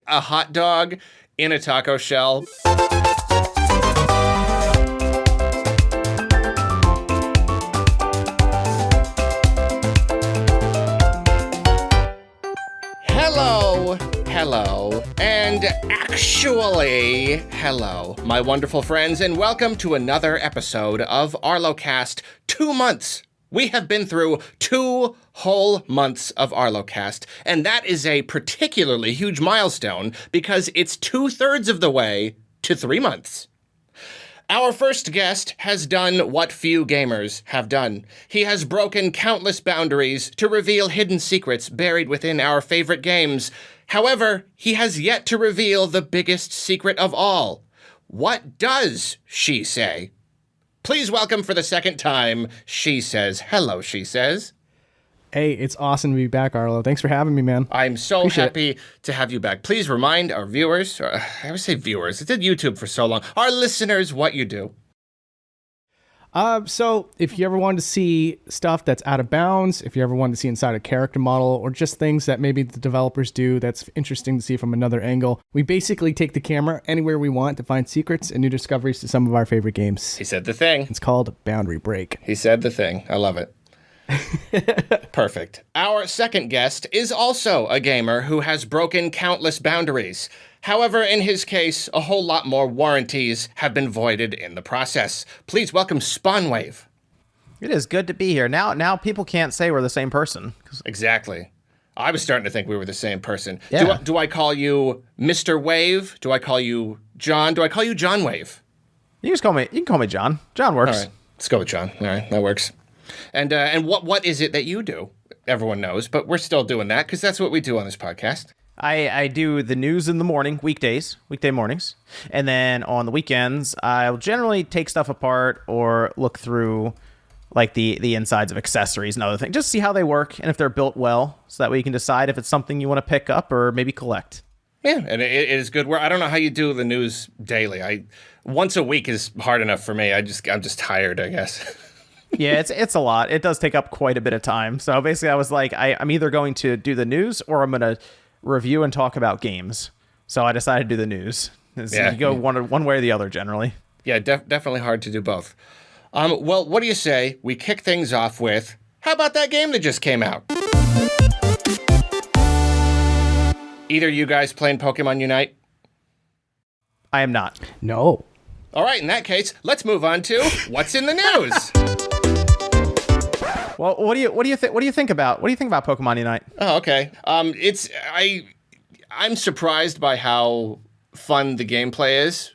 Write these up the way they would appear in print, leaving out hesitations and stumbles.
a hot dog in a taco shell. Hello, and actually, hello, my wonderful friends, and welcome to another episode of Arlocast. 2 months. We have been through 2 whole months of Arlocast, and that is a particularly huge milestone because it's 2/3 of the way to 3 months. Our first guest has done what few gamers have done. He has broken countless boundaries to reveal hidden secrets buried within our favorite games. However, he has yet to reveal the biggest secret of all. What does she say? Please welcome for the second time, Shesez. Hello, Shesez. Hey, it's awesome to be back, Arlo. Thanks for having me, man. I'm so happy to have you back. Please remind our viewers, or I would say viewers, it's at YouTube for so long, our listeners what you do. So if you ever wanted to see stuff that's out of bounds, if you ever wanted to see inside a character model, or just things that maybe the developers do that's interesting to see from another angle, we basically take the camera anywhere we want to find secrets and new discoveries to some of our favorite games. He said the thing. It's called Boundary Break. He said the thing. I love it. Perfect. Our second guest is also a gamer who has broken countless boundaries. However, in his case, a whole lot more warranties have been voided in the process. Please welcome Spawnwave. It is good to be here. Now people can't say we're the same person. Exactly. I was starting to think we were the same person. Yeah. Do I call you Mr. Wave? Do I call you John? Do I call you John Wave? You can call me John. John works. All right. Let's go with John. All right, that works. And what is it that you do? Everyone knows, but we're still doing that because that's what we do on this podcast. I do the news in the morning, weekday mornings. And then on the weekends, I'll generally take stuff apart or look through like the insides of accessories and other things. Just see how they work and if they're built well, so that way you can decide if it's something you want to pick up or maybe collect. Yeah, and it is good work. I don't know how you do the news daily. Once a week is hard enough for me. I'm just tired, I guess. Yeah, it's a lot. It does take up quite a bit of time. So basically, I was like, I'm either going to do the news or I'm going to review and talk about games. So I decided to do the news. Yeah. You go one way or the other, generally. Yeah, definitely hard to do both. Well, what do you say we kick things off with, how about that game that just came out? Either you guys playing Pokemon Unite? I am not. No. All right, in that case, let's move on to what's in the news. Well, what do you think about Pokemon Unite? Oh, okay. I'm surprised by how fun the gameplay is,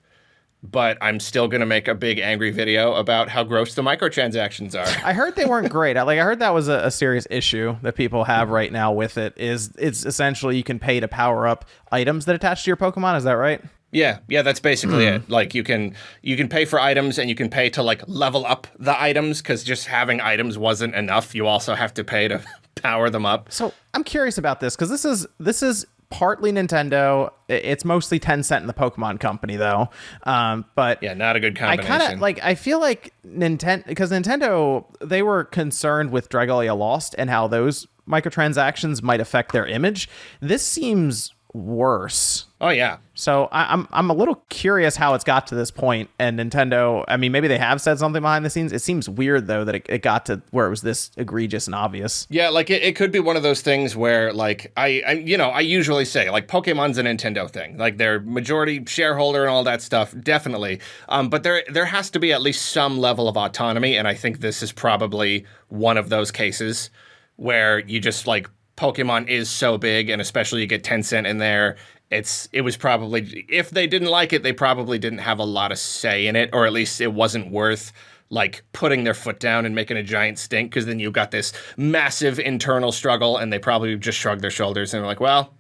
but I'm still gonna make a big angry video about how gross the microtransactions are. I heard they weren't great. I heard that was a serious issue that people have right now with it. It's essentially you can pay to power up items that attach to your Pokemon. Is that right? Yeah, that's basically it. Like you can pay for items and you can pay to like level up the items because just having items wasn't enough. You also have to pay to power them up. So I'm curious about this because this is partly Nintendo. It's mostly Tencent and the Pokemon Company though. But yeah, not a good combination. I kind of I feel like Nintendo, they were concerned with Dragalia Lost and how those microtransactions might affect their image. This seems worse. Oh yeah. So I'm a little curious how it's got to this point. And Nintendo, I mean, maybe they have said something behind the scenes. It seems weird though that it got to where it was this egregious and obvious. Yeah, like it could be one of those things where like I usually say like Pokemon's a Nintendo thing. Like they're majority shareholder and all that stuff, definitely. But there has to be at least some level of autonomy, and I think this is probably one of those cases where you just like Pokemon is so big, and especially you get Tencent in there. It was probably, if they didn't like it, they probably didn't have a lot of say in it, or at least it wasn't worth like putting their foot down and making a giant stink, because then you've got this massive internal struggle, and they probably just shrugged their shoulders and were like, well,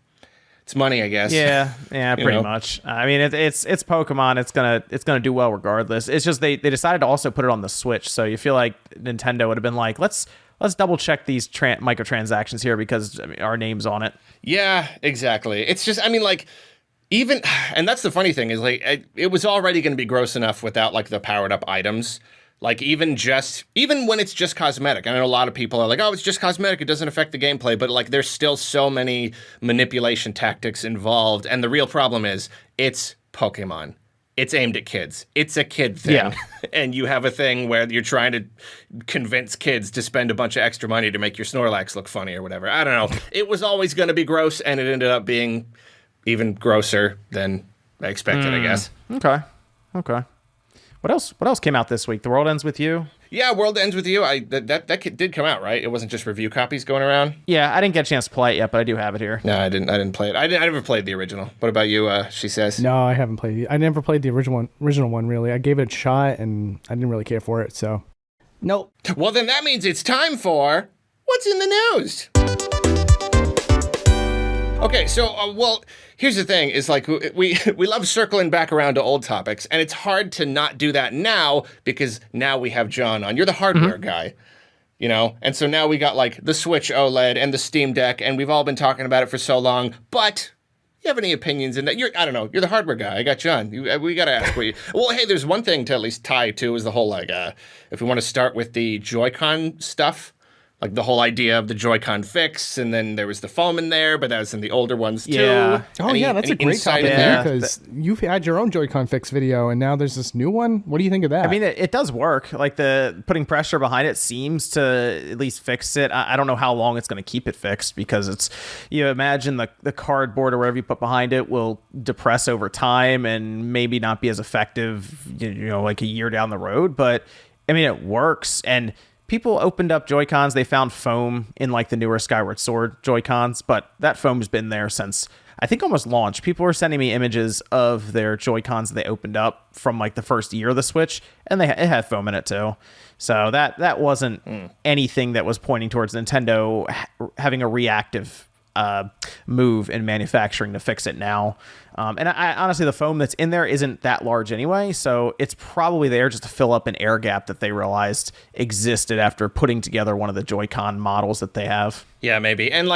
it's money, I guess. Yeah, pretty much. I mean, it's Pokemon. It's gonna do well regardless. It's just they decided to also put it on the Switch, so you feel like Nintendo would have been like, let's double check these microtransactions here because our name's on it. Yeah, exactly. It's just, I mean, like, even, and that's the funny thing is like, it was already going to be gross enough without like the powered up items. Like even when it's just cosmetic, I know a lot of people are like, oh, it's just cosmetic, it doesn't affect the gameplay, but like there's still so many manipulation tactics involved, and the real problem is it's Pokemon. It's aimed at kids. It's a kid thing. Yeah. And you have a thing where you're trying to convince kids to spend a bunch of extra money to make your Snorlax look funny or whatever. I don't know. It was always going to be gross, and it ended up being even grosser than I expected, I guess. Okay. What else came out this week? The World Ends With You? Yeah, World Ends With You. That did come out, right? It wasn't just review copies going around? Yeah, I didn't get a chance to play it yet, but I do have it here. No, I didn't play it. I never played the original. What about you, Shesez? No, I haven't played it. I never played the original one, really. I gave it a shot, and I didn't really care for it, so... Nope. Well, then that means it's time for What's in the News? Okay, so, well, here's the thing, is like, we love circling back around to old topics, and it's hard to not do that now, because now we have John on. You're the hardware guy, you know? And so now we got, like, the Switch OLED and the Steam Deck, and we've all been talking about it for so long, but you have any opinions in that? I don't know, you're the hardware guy. I got John. We gotta ask what you... Well, hey, there's one thing to at least tie to, is the whole, like, if we want to start with the Joy-Con stuff, like the whole idea of the Joy-Con fix, and then there was the foam in there, but that was in the older ones too. Yeah. Oh, yeah, that's a great topic there, because you've had your own Joy-Con fix video, and now there's this new one. What do you think of that? I mean, it does work. Like, the putting pressure behind it seems to at least fix it. I don't know how long it's going to keep it fixed, because it's, you imagine the cardboard or whatever you put behind it will depress over time and maybe not be as effective, like a year down the road. But, I mean, it works. And people opened up Joy-Cons. They found foam in like the newer Skyward Sword Joy-Cons, but that foam's been there since I think almost launch. People were sending me images of their Joy-Cons that they opened up from like the first year of the Switch, and it had foam in it too. So that wasn't anything that was pointing towards Nintendo having a reactive move in manufacturing to fix it now. And I honestly, the foam that's in there isn't that large anyway, so it's probably there just to fill up an air gap that they realized existed after putting together one of the Joy-Con models that they have. Yeah, maybe. And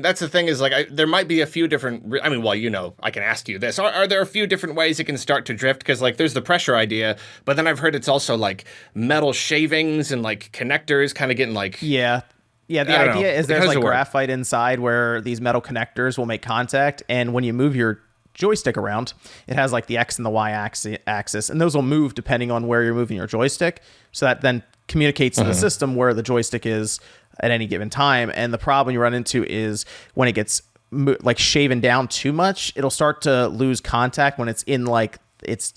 that's the thing is, like, there might be a few different, I mean, well, I can ask you this. Are there a few different ways it can start to drift? Because, like, there's the pressure idea, but then I've heard it's also, like, metal shavings and, like, connectors kind of getting, like... Yeah, the idea is there's, like, graphite inside where these metal connectors will make contact, and when you move your joystick around, it has like the X and the Y axis, and those will move depending on where you're moving your joystick, so that then communicates to the system where the joystick is at any given time. And the problem you run into is when it gets like shaven down too much, it'll start to lose contact when it's in like it's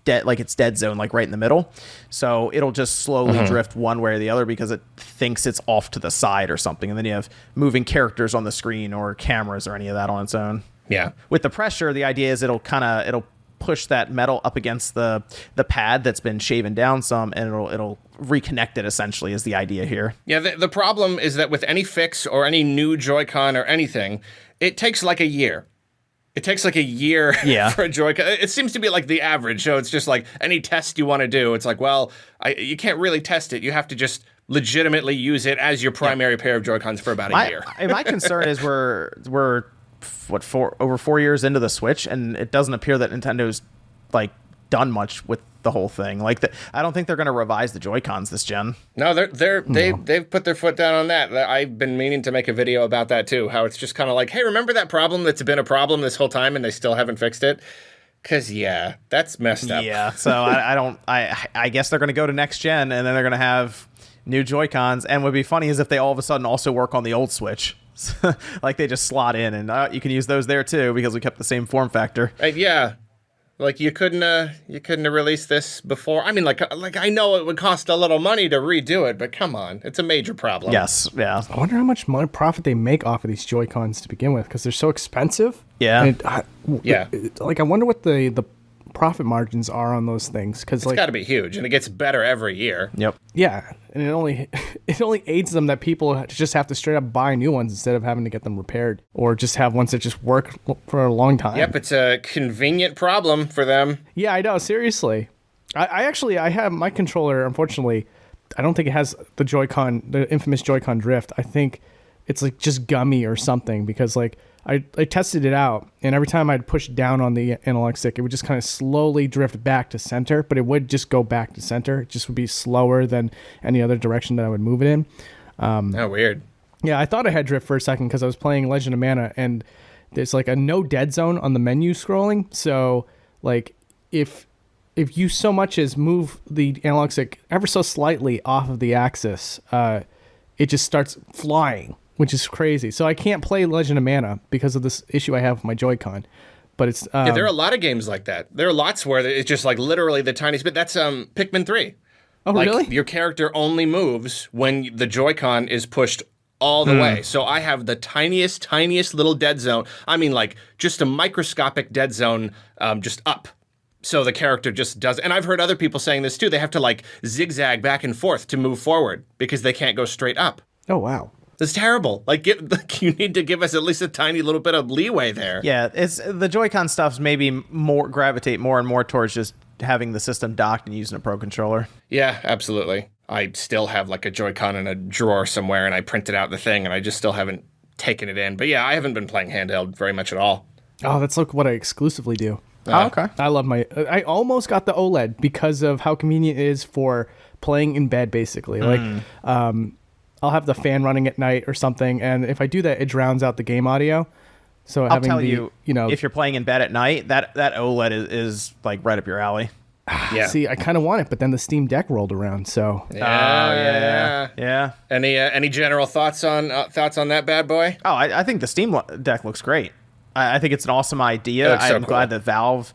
dead zone, like right in the middle. So it'll just slowly drift one way or the other because it thinks it's off to the side or something, and then you have moving characters on the screen or cameras or any of that on its own. Yeah. With the pressure, the idea is it'll push that metal up against the pad that's been shaven down some, and it'll reconnect it, essentially, is the idea here. Yeah, the problem is that with any fix or any new Joy-Con or anything, it takes like a year. It takes like a year for a Joy-Con. It seems to be like the average. So it's just like any test you want to do, it's like, well, you can't really test it. You have to just legitimately use it as your primary pair of Joy-Cons for about a year. My concern is we're over 4 years into the Switch, and it doesn't appear that Nintendo's like done much with the whole thing. Like, I don't think they're going to revise the Joy-Cons this gen. No, they've put their foot down on that. I've been meaning to make a video about that too. How it's just kind of like, hey, remember that problem that's been a problem this whole time, and they still haven't fixed it? Because that's messed up. Yeah. So I guess they're going to go to next gen, and then they're going to have new Joy-Cons. And what would be funny is if they all of a sudden also work on the old Switch. Like, they just slot in, and you can use those there too because we kept the same form factor. Yeah, like you couldn't have released this before. I mean, like I know it would cost a little money to redo it, but come on, it's a major problem. Yes, yeah. I wonder how much profit they make off of these Joy-Cons to begin with, because they're so expensive. Yeah, like I wonder what the profit margins are on those things, because it's got to be huge, and it gets better every year. Yep. Yeah, and it only aids them that people just have to straight up buy new ones instead of having to get them repaired, or just have ones that just work for a long time. Yep, it's a convenient problem for them. Yeah, I know, seriously. I have my controller, unfortunately, I don't think it has the infamous Joy-Con drift. I think it's like just gummy or something, because like I tested it out, and every time I'd push down on the analog stick, it would just kind of slowly drift back to center, but it would just go back to center. It just would be slower than any other direction that I would move it in. Oh, weird. Yeah, I thought I had drift for a second because I was playing Legend of Mana, and there's like a no dead zone on the menu scrolling. So like if you so much as move the analog stick ever so slightly off of the axis, it just starts flying, which is crazy. So I can't play Legend of Mana because of this issue I have with my Joy-Con. But it's yeah, there are a lot of games like that. There are lots where it's just like literally the tiniest bit. That's Pikmin 3. Oh, like, really? Your character only moves when the Joy-Con is pushed all the way. So I have the tiniest little dead zone. I mean, like, just a microscopic dead zone just up. So the character just does. And I've heard other people saying this too. They have to, like, zigzag back and forth to move forward because they can't go straight up. Oh, wow. That's terrible. Like, you need to give us at least a tiny little bit of leeway there. Yeah, it's the Joy-Con stuff's maybe gravitate more and more towards just having the system docked and using a Pro Controller. Yeah, absolutely. I still have like a Joy-Con in a drawer somewhere, and I printed out the thing, and I just still haven't taken it in. But yeah, I haven't been playing handheld very much at all. Oh, that's like what I exclusively do. Oh, okay. I almost got the OLED because of how convenient it is for playing in bed, basically. Like, I'll have the fan running at night or something, and if I do that, it drowns out the game audio. So I'll tell you, if you're playing in bed at night, that OLED is like right up your alley. Yeah. See, I kind of want it, but then the Steam Deck rolled around, so. Yeah. Any general thoughts on that bad boy? Oh, I think the Steam Deck looks great. I think it's an awesome idea. I'm glad that Valve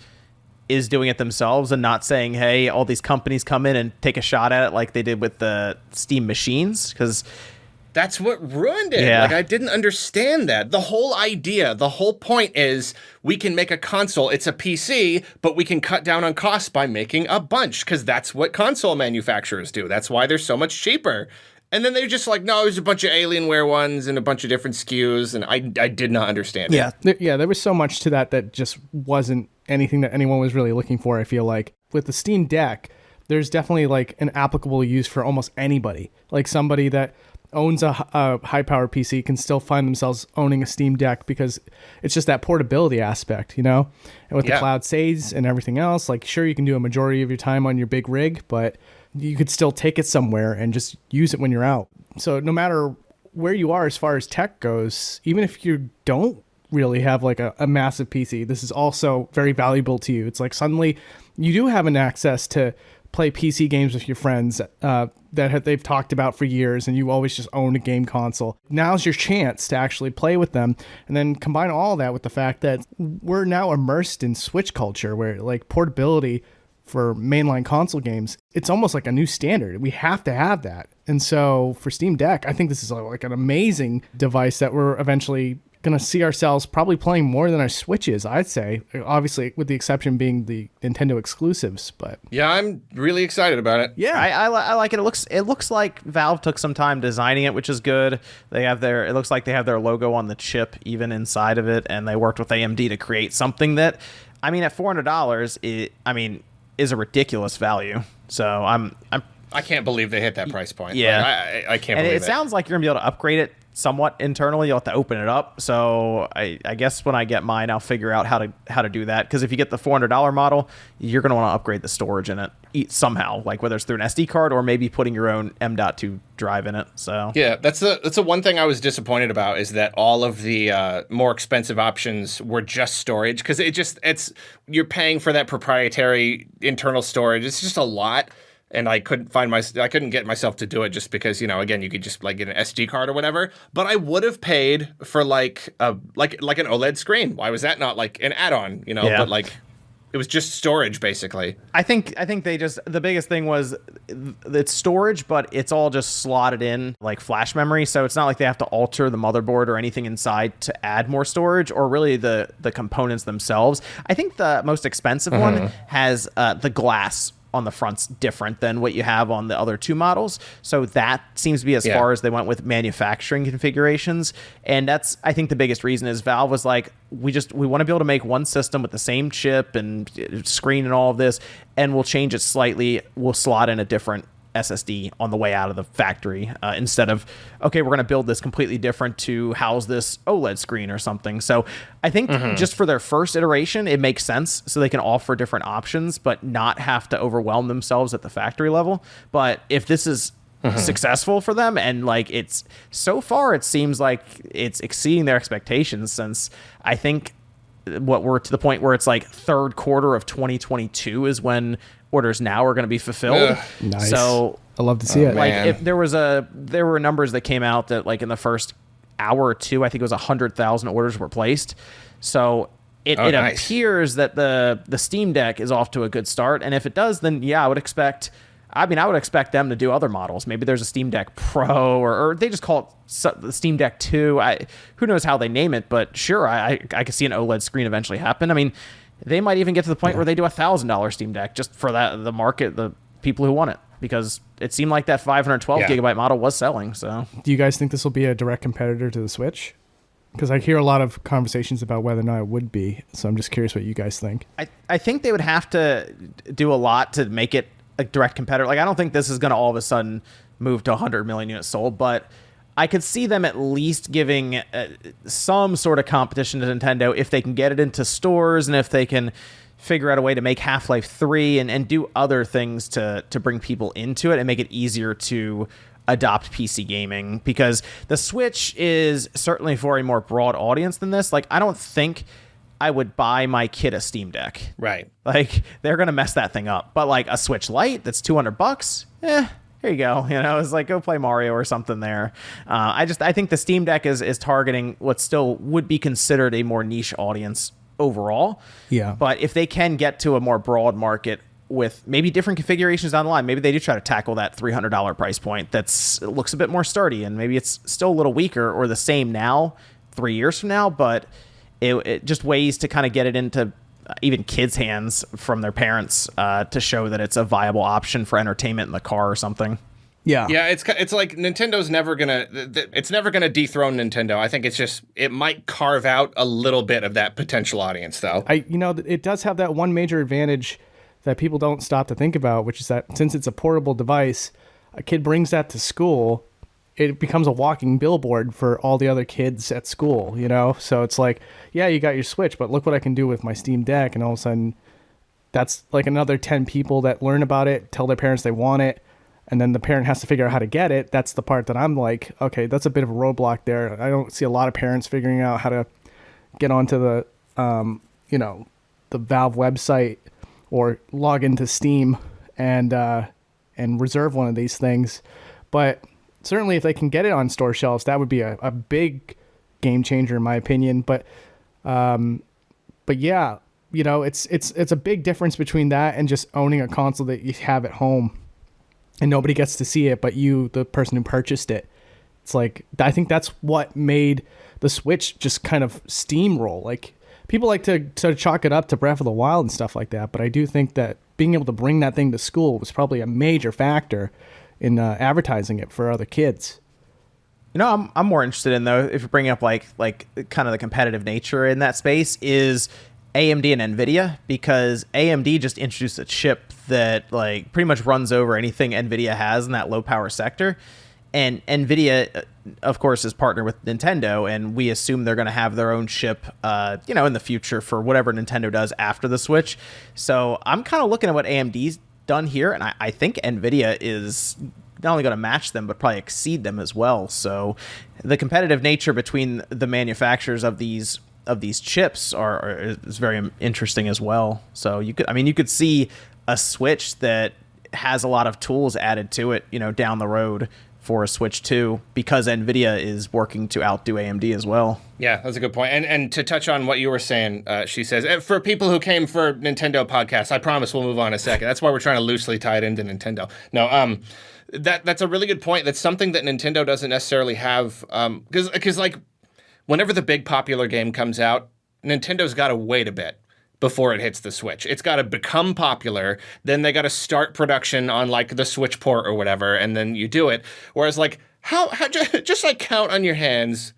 is doing it themselves and not saying, hey, all these companies come in and take a shot at it like they did with the Steam machines, because that's what ruined it. Yeah. Like, I didn't understand that. The whole idea, the whole point is we can make a console. It's a PC, but we can cut down on costs by making a bunch, because that's what console manufacturers do. That's why they're so much cheaper. And then they're just like, no, there's a bunch of Alienware ones and a bunch of different SKUs, and I did not understand it. There was so much to that just wasn't anything that anyone was really looking for, I feel like. With the Steam Deck, there's definitely like an applicable use for almost anybody. Like somebody that owns a high-power PC can still find themselves owning a Steam Deck because it's just that portability aspect, you know? And with the cloud saves and everything else, like, sure, you can do a majority of your time on your big rig, but you could still take it somewhere and just use it when you're out. So no matter where you are as far as tech goes, even if you don't really have like a massive PC, this is also very valuable to you. It's like suddenly you do have an access to play PC games with your friends that they've talked about for years, and you always just own a game console. Now's your chance to actually play with them, and then combine all that with the fact that we're now immersed in Switch culture, where like portability for mainline console games, it's almost like a new standard. We have to have that. And so for Steam Deck, I think this is like an amazing device that we're eventually going to see ourselves probably playing more than our Switches, I'd say. Obviously, with the exception being the Nintendo exclusives, but yeah, I'm really excited about it. Yeah, I like it. It looks like Valve took some time designing it, which is good. It looks like they have their logo on the chip even inside of it, and they worked with AMD to create something that, I mean, at $400, is a ridiculous value. So I can't believe they hit that price point. Yeah, like, I can't and believe it sounds like you're gonna be able to upgrade it somewhat internally. You'll have to open it up. So I guess when I get mine, I'll figure out how to do that. Because if you get the $400 model, you're gonna want to upgrade the storage in it somehow, like whether it's through an SD card or maybe putting your own M.2 drive in it. So yeah, that's the one thing I was disappointed about, is that all of the more expensive options were just storage, because it's you're paying for that proprietary internal storage. It's just a lot. And I couldn't get myself to do it just because, again, you could just like get an SD card or whatever. But I would have paid for like an OLED screen. Why was that not like an add-on? Yeah. But like it was just storage basically. I think they just, the biggest thing was it's storage, but it's all just slotted in like flash memory. So it's not like they have to alter the motherboard or anything inside to add more storage, or really the components themselves. I think the most expensive one has the glass on the front's different than what you have on the other two models. So that seems to be as far as they went with manufacturing configurations. And that's, I think the biggest reason is Valve was like, we want to be able to make one system with the same chip and screen and all of this, and we'll change it slightly. We'll slot in a different SSD on the way out of the factory instead of, okay, we're going to build this completely different to house this OLED screen or something. So I think just for their first iteration, it makes sense so they can offer different options, but not have to overwhelm themselves at the factory level. But if this is successful for them, and like it's so far, it seems like it's exceeding their expectations, since I think what we're to the point where it's like third quarter of 2022 is when orders now are going to be fulfilled. Nice. So I love to see it. like if there were numbers that came out that like in the first hour or two, I think it was 100,000 orders were placed. So it nice. appears that the Steam Deck is off to a good start. And if it does, then yeah, I would expect them to do other models. Maybe there's a Steam Deck Pro, or they just call it the Steam Deck 2. Who knows how they name it, but sure, I could see an OLED screen eventually happen. I mean, they might even get to the point where they do $1,000 Steam Deck just for the market, the people who want it, because it seemed like that 512 gigabyte model was selling. So, do you guys think this will be a direct competitor to the Switch? Because I hear a lot of conversations about whether or not it would be. So I'm just curious what you guys think. I think they would have to do a lot to make it a direct competitor. Like, I don't think this is going to all of a sudden move to 100 million units sold, but I could see them at least giving some sort of competition to Nintendo if they can get it into stores, and if they can figure out a way to make Half-Life 3 and do other things to bring people into it and make it easier to adopt PC gaming. Because the Switch is certainly for a more broad audience than this. Like, I don't think I would buy my kid a Steam Deck. Right. Like, they're going to mess that thing up. But like a Switch Lite that's $200, here you go. You know, it's like, go play Mario or something there. I think the Steam Deck is targeting what still would be considered a more niche audience overall. Yeah. But if they can get to a more broad market with maybe different configurations down the line, maybe they do try to tackle that $300 price point it looks a bit more sturdy, and maybe it's still a little weaker or the same now 3 years from now, but it just ways to kind of get it into even kids' hands from their parents to show that it's a viable option for entertainment in the car or something. Yeah. Yeah, it's like Nintendo's never gonna dethrone Nintendo. I think it might carve out a little bit of that potential audience, though. It does have that one major advantage that people don't stop to think about, which is that since it's a portable device, a kid brings that to school, it becomes a walking billboard for all the other kids at school, you know? So it's like, yeah, you got your Switch, but look what I can do with my Steam Deck. And all of a sudden, that's like another 10 people that learn about it, tell their parents they want it, and then the parent has to figure out how to get it. That's the part that I'm like, okay, that's a bit of a roadblock there. I don't see a lot of parents figuring out how to get onto the, the Valve website or log into Steam and reserve one of these things. But certainly if they can get it on store shelves, that would be a big game changer in my opinion. But yeah, it's a big difference between that and just owning a console that you have at home and nobody gets to see it but you, the person who purchased it. It's like, I think that's what made the Switch just kind of steamroll. Like, people like to chalk it up to Breath of the Wild and stuff like that, but I do think that being able to bring that thing to school was probably a major factor in advertising it for other kids. You know, I'm more interested in, though, if you're bringing up like kind of the competitive nature in that space, is AMD and NVIDIA, because AMD just introduced a chip that like pretty much runs over anything NVIDIA has in that low power sector. And NVIDIA, of course, is partnered with Nintendo, and we assume they're going to have their own chip, in the future for whatever Nintendo does after the Switch. So I'm kind of looking at what AMD's done here, and I think NVIDIA is not only going to match them, but probably exceed them as well. So the competitive nature between the manufacturers of these chips is very interesting as well. So you could see a Switch that has a lot of tools added to it, down the road for a Switch 2, because NVIDIA is working to outdo AMD as well. Yeah, that's a good point. And to touch on what you were saying, she says, for people who came for Nintendo podcasts, I promise we'll move on in a second. That's why we're trying to loosely tie it into Nintendo. No, that's a really good point. That's something that Nintendo doesn't necessarily have, because like whenever the big popular game comes out, Nintendo's got to wait a bit before it hits the Switch. It's got to become popular, then they got to start production on like the Switch port or whatever, and then you do it. Whereas like how just like count on your hands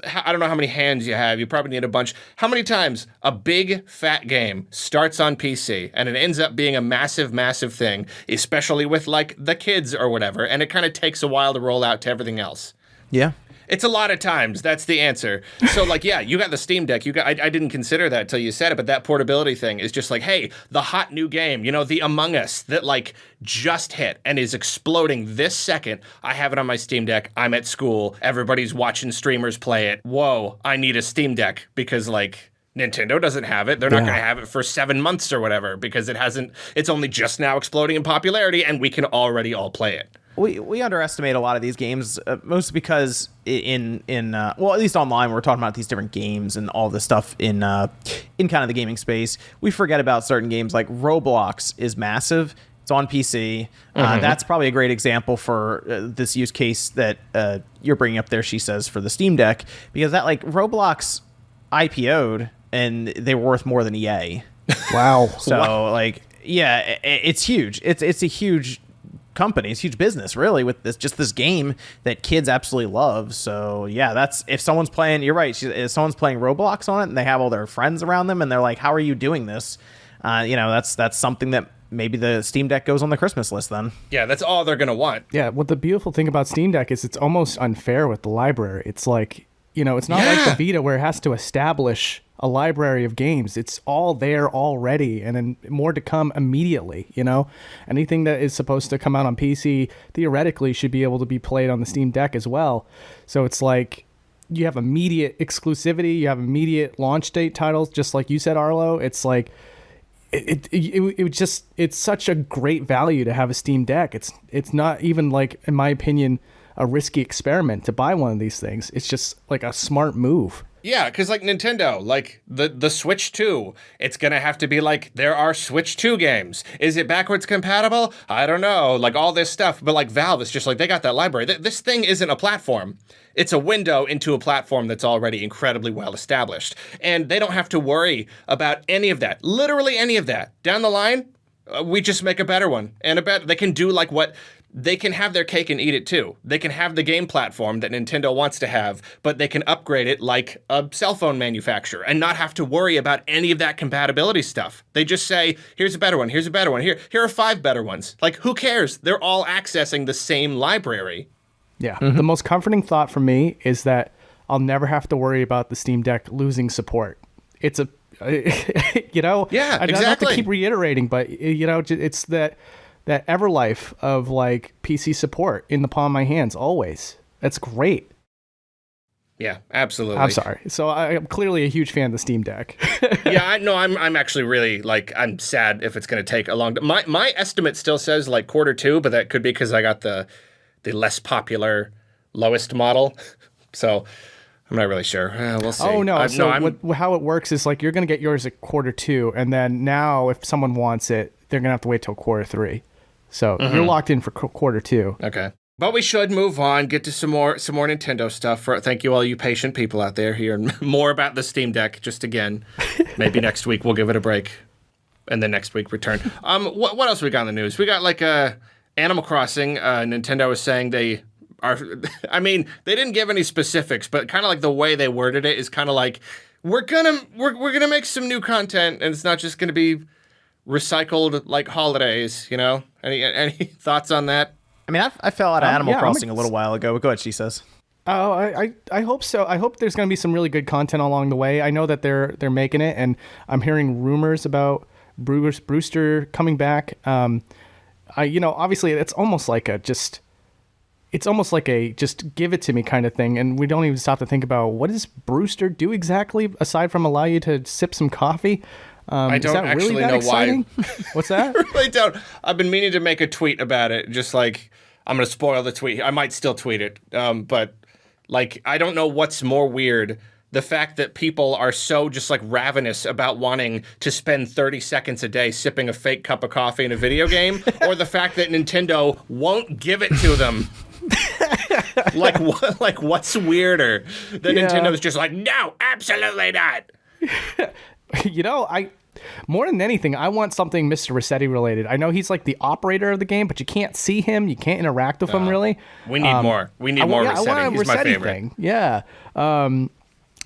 I don't know how many hands you have. You probably need a bunch. How many times a big fat game starts on PC and it ends up being a massive, massive thing, especially with like the kids or whatever, and it kind of takes a while to roll out to everything else. Yeah. It's a lot of times. That's the answer. So, like, yeah, you got the Steam Deck. I didn't consider that till you said it, but that portability thing is just like, hey, the hot new game, the Among Us that, like, just hit and is exploding this second. I have it on my Steam Deck. I'm at school. Everybody's watching streamers play it. Whoa, I need a Steam Deck because, like, Nintendo doesn't have it. They're not going to have it for 7 months or whatever because it's only just now exploding in popularity and we can already all play it. We underestimate a lot of these games, mostly because in at least online, we're talking about these different games and all this stuff in kind of the gaming space. We forget about certain games like Roblox is massive. It's on PC. That's probably a great example for this use case that you're bringing up there, Shesez, for the Steam Deck, because that like Roblox IPO'd and they were worth more than EA. Wow. So like, yeah, it's huge. It's a huge company. It's a huge business, really, with this game that kids absolutely love. So yeah, that's if someone's playing. You're right. If someone's playing Roblox on it and they have all their friends around them and they're like, "How are you doing this?" That's something that maybe the Steam Deck goes on the Christmas list then. Yeah, that's all they're gonna want. Yeah. What the beautiful thing about Steam Deck is it's almost unfair with the library. It's like it's not like the Vita where it has to establish a library of games. It's all there already, and then more to come immediately. Anything that is supposed to come out on PC theoretically should be able to be played on the Steam Deck as well. So it's like you have immediate exclusivity, you have immediate launch date titles, just like you said, Arlo. It's like it's such a great value to have a Steam Deck. It's not even, like, in my opinion, a risky experiment to buy one of these things. It's just like a smart move. Yeah, because like Nintendo, like the Switch 2, it's going to have to be like, there are Switch 2 games. Is it backwards compatible? I don't know, like all this stuff. But like Valve, it's just like, they got that library. This thing isn't a platform. It's a window into a platform that's already incredibly well established. And they don't have to worry about any of that, literally any of that. Down the line, we just make a better one. And they can do like what... They can have their cake and eat it too. They can have the game platform that Nintendo wants to have, but they can upgrade it like a cell phone manufacturer and not have to worry about any of that compatibility stuff. They just say, here's a better one, here's a better one, here are 5 better ones. Like, who cares? They're all accessing the same library. Yeah. The most comforting thought for me is that I'll never have to worry about the Steam Deck losing support. It's a, Yeah, I don't have to exactly. keep reiterating, but it's that Everlife of like PC support in the palm of my hands always. That's great. Yeah, absolutely. I'm sorry. So I'm clearly a huge fan of the Steam Deck. I'm actually really, like, I'm sad if it's going to take a long time. My estimate still says like Q2, but that could be because I got the less popular lowest model. So I'm not really sure. We'll see. Oh, no. How it works is like you're going to get yours at Q2, and then now if someone wants it, they're going to have to wait till Q3. So you're locked in for Q2. Okay. But we should move on, get to some more Nintendo stuff. Thank you all you patient people out there hearing more about the Steam Deck. Just again, maybe next week we'll give it a break. And then next week return. What else we got in the news? We got like Animal Crossing. Nintendo is saying they are, I mean, they didn't give any specifics, but kind of like the way they worded it is kind of like, we're gonna make some new content, and it's not just gonna be recycled like holidays, Any thoughts on that? I mean, I fell out of Animal Crossing a little while ago. But go ahead, Shesez. Oh, I hope so. I hope there's going to be some really good content along the way. I know that they're making it, and I'm hearing rumors about Brewster coming back. Obviously, it's almost like a just give it to me kind of thing, and we don't even stop to think about what does Brewster do exactly aside from allow you to sip some coffee. I don't actually really that know exciting? why. What's that? I really don't. I've been meaning to make a tweet about it. Just like, I'm going to spoil the tweet. I might still tweet it. But like, I don't know what's more weird. The fact that people are so just like ravenous about wanting to spend 30 seconds a day sipping a fake cup of coffee in a video game, or the fact that Nintendo won't give it to them. Like what's weirder than Nintendo's just like, no, absolutely not. I more than anything, I want something Mr. Rossetti related. I know he's like the operator of the game, but you can't see him. You can't interact with him really. We need more. We need more Rossetti. I want a He's Rossetti my favorite. thing. Yeah.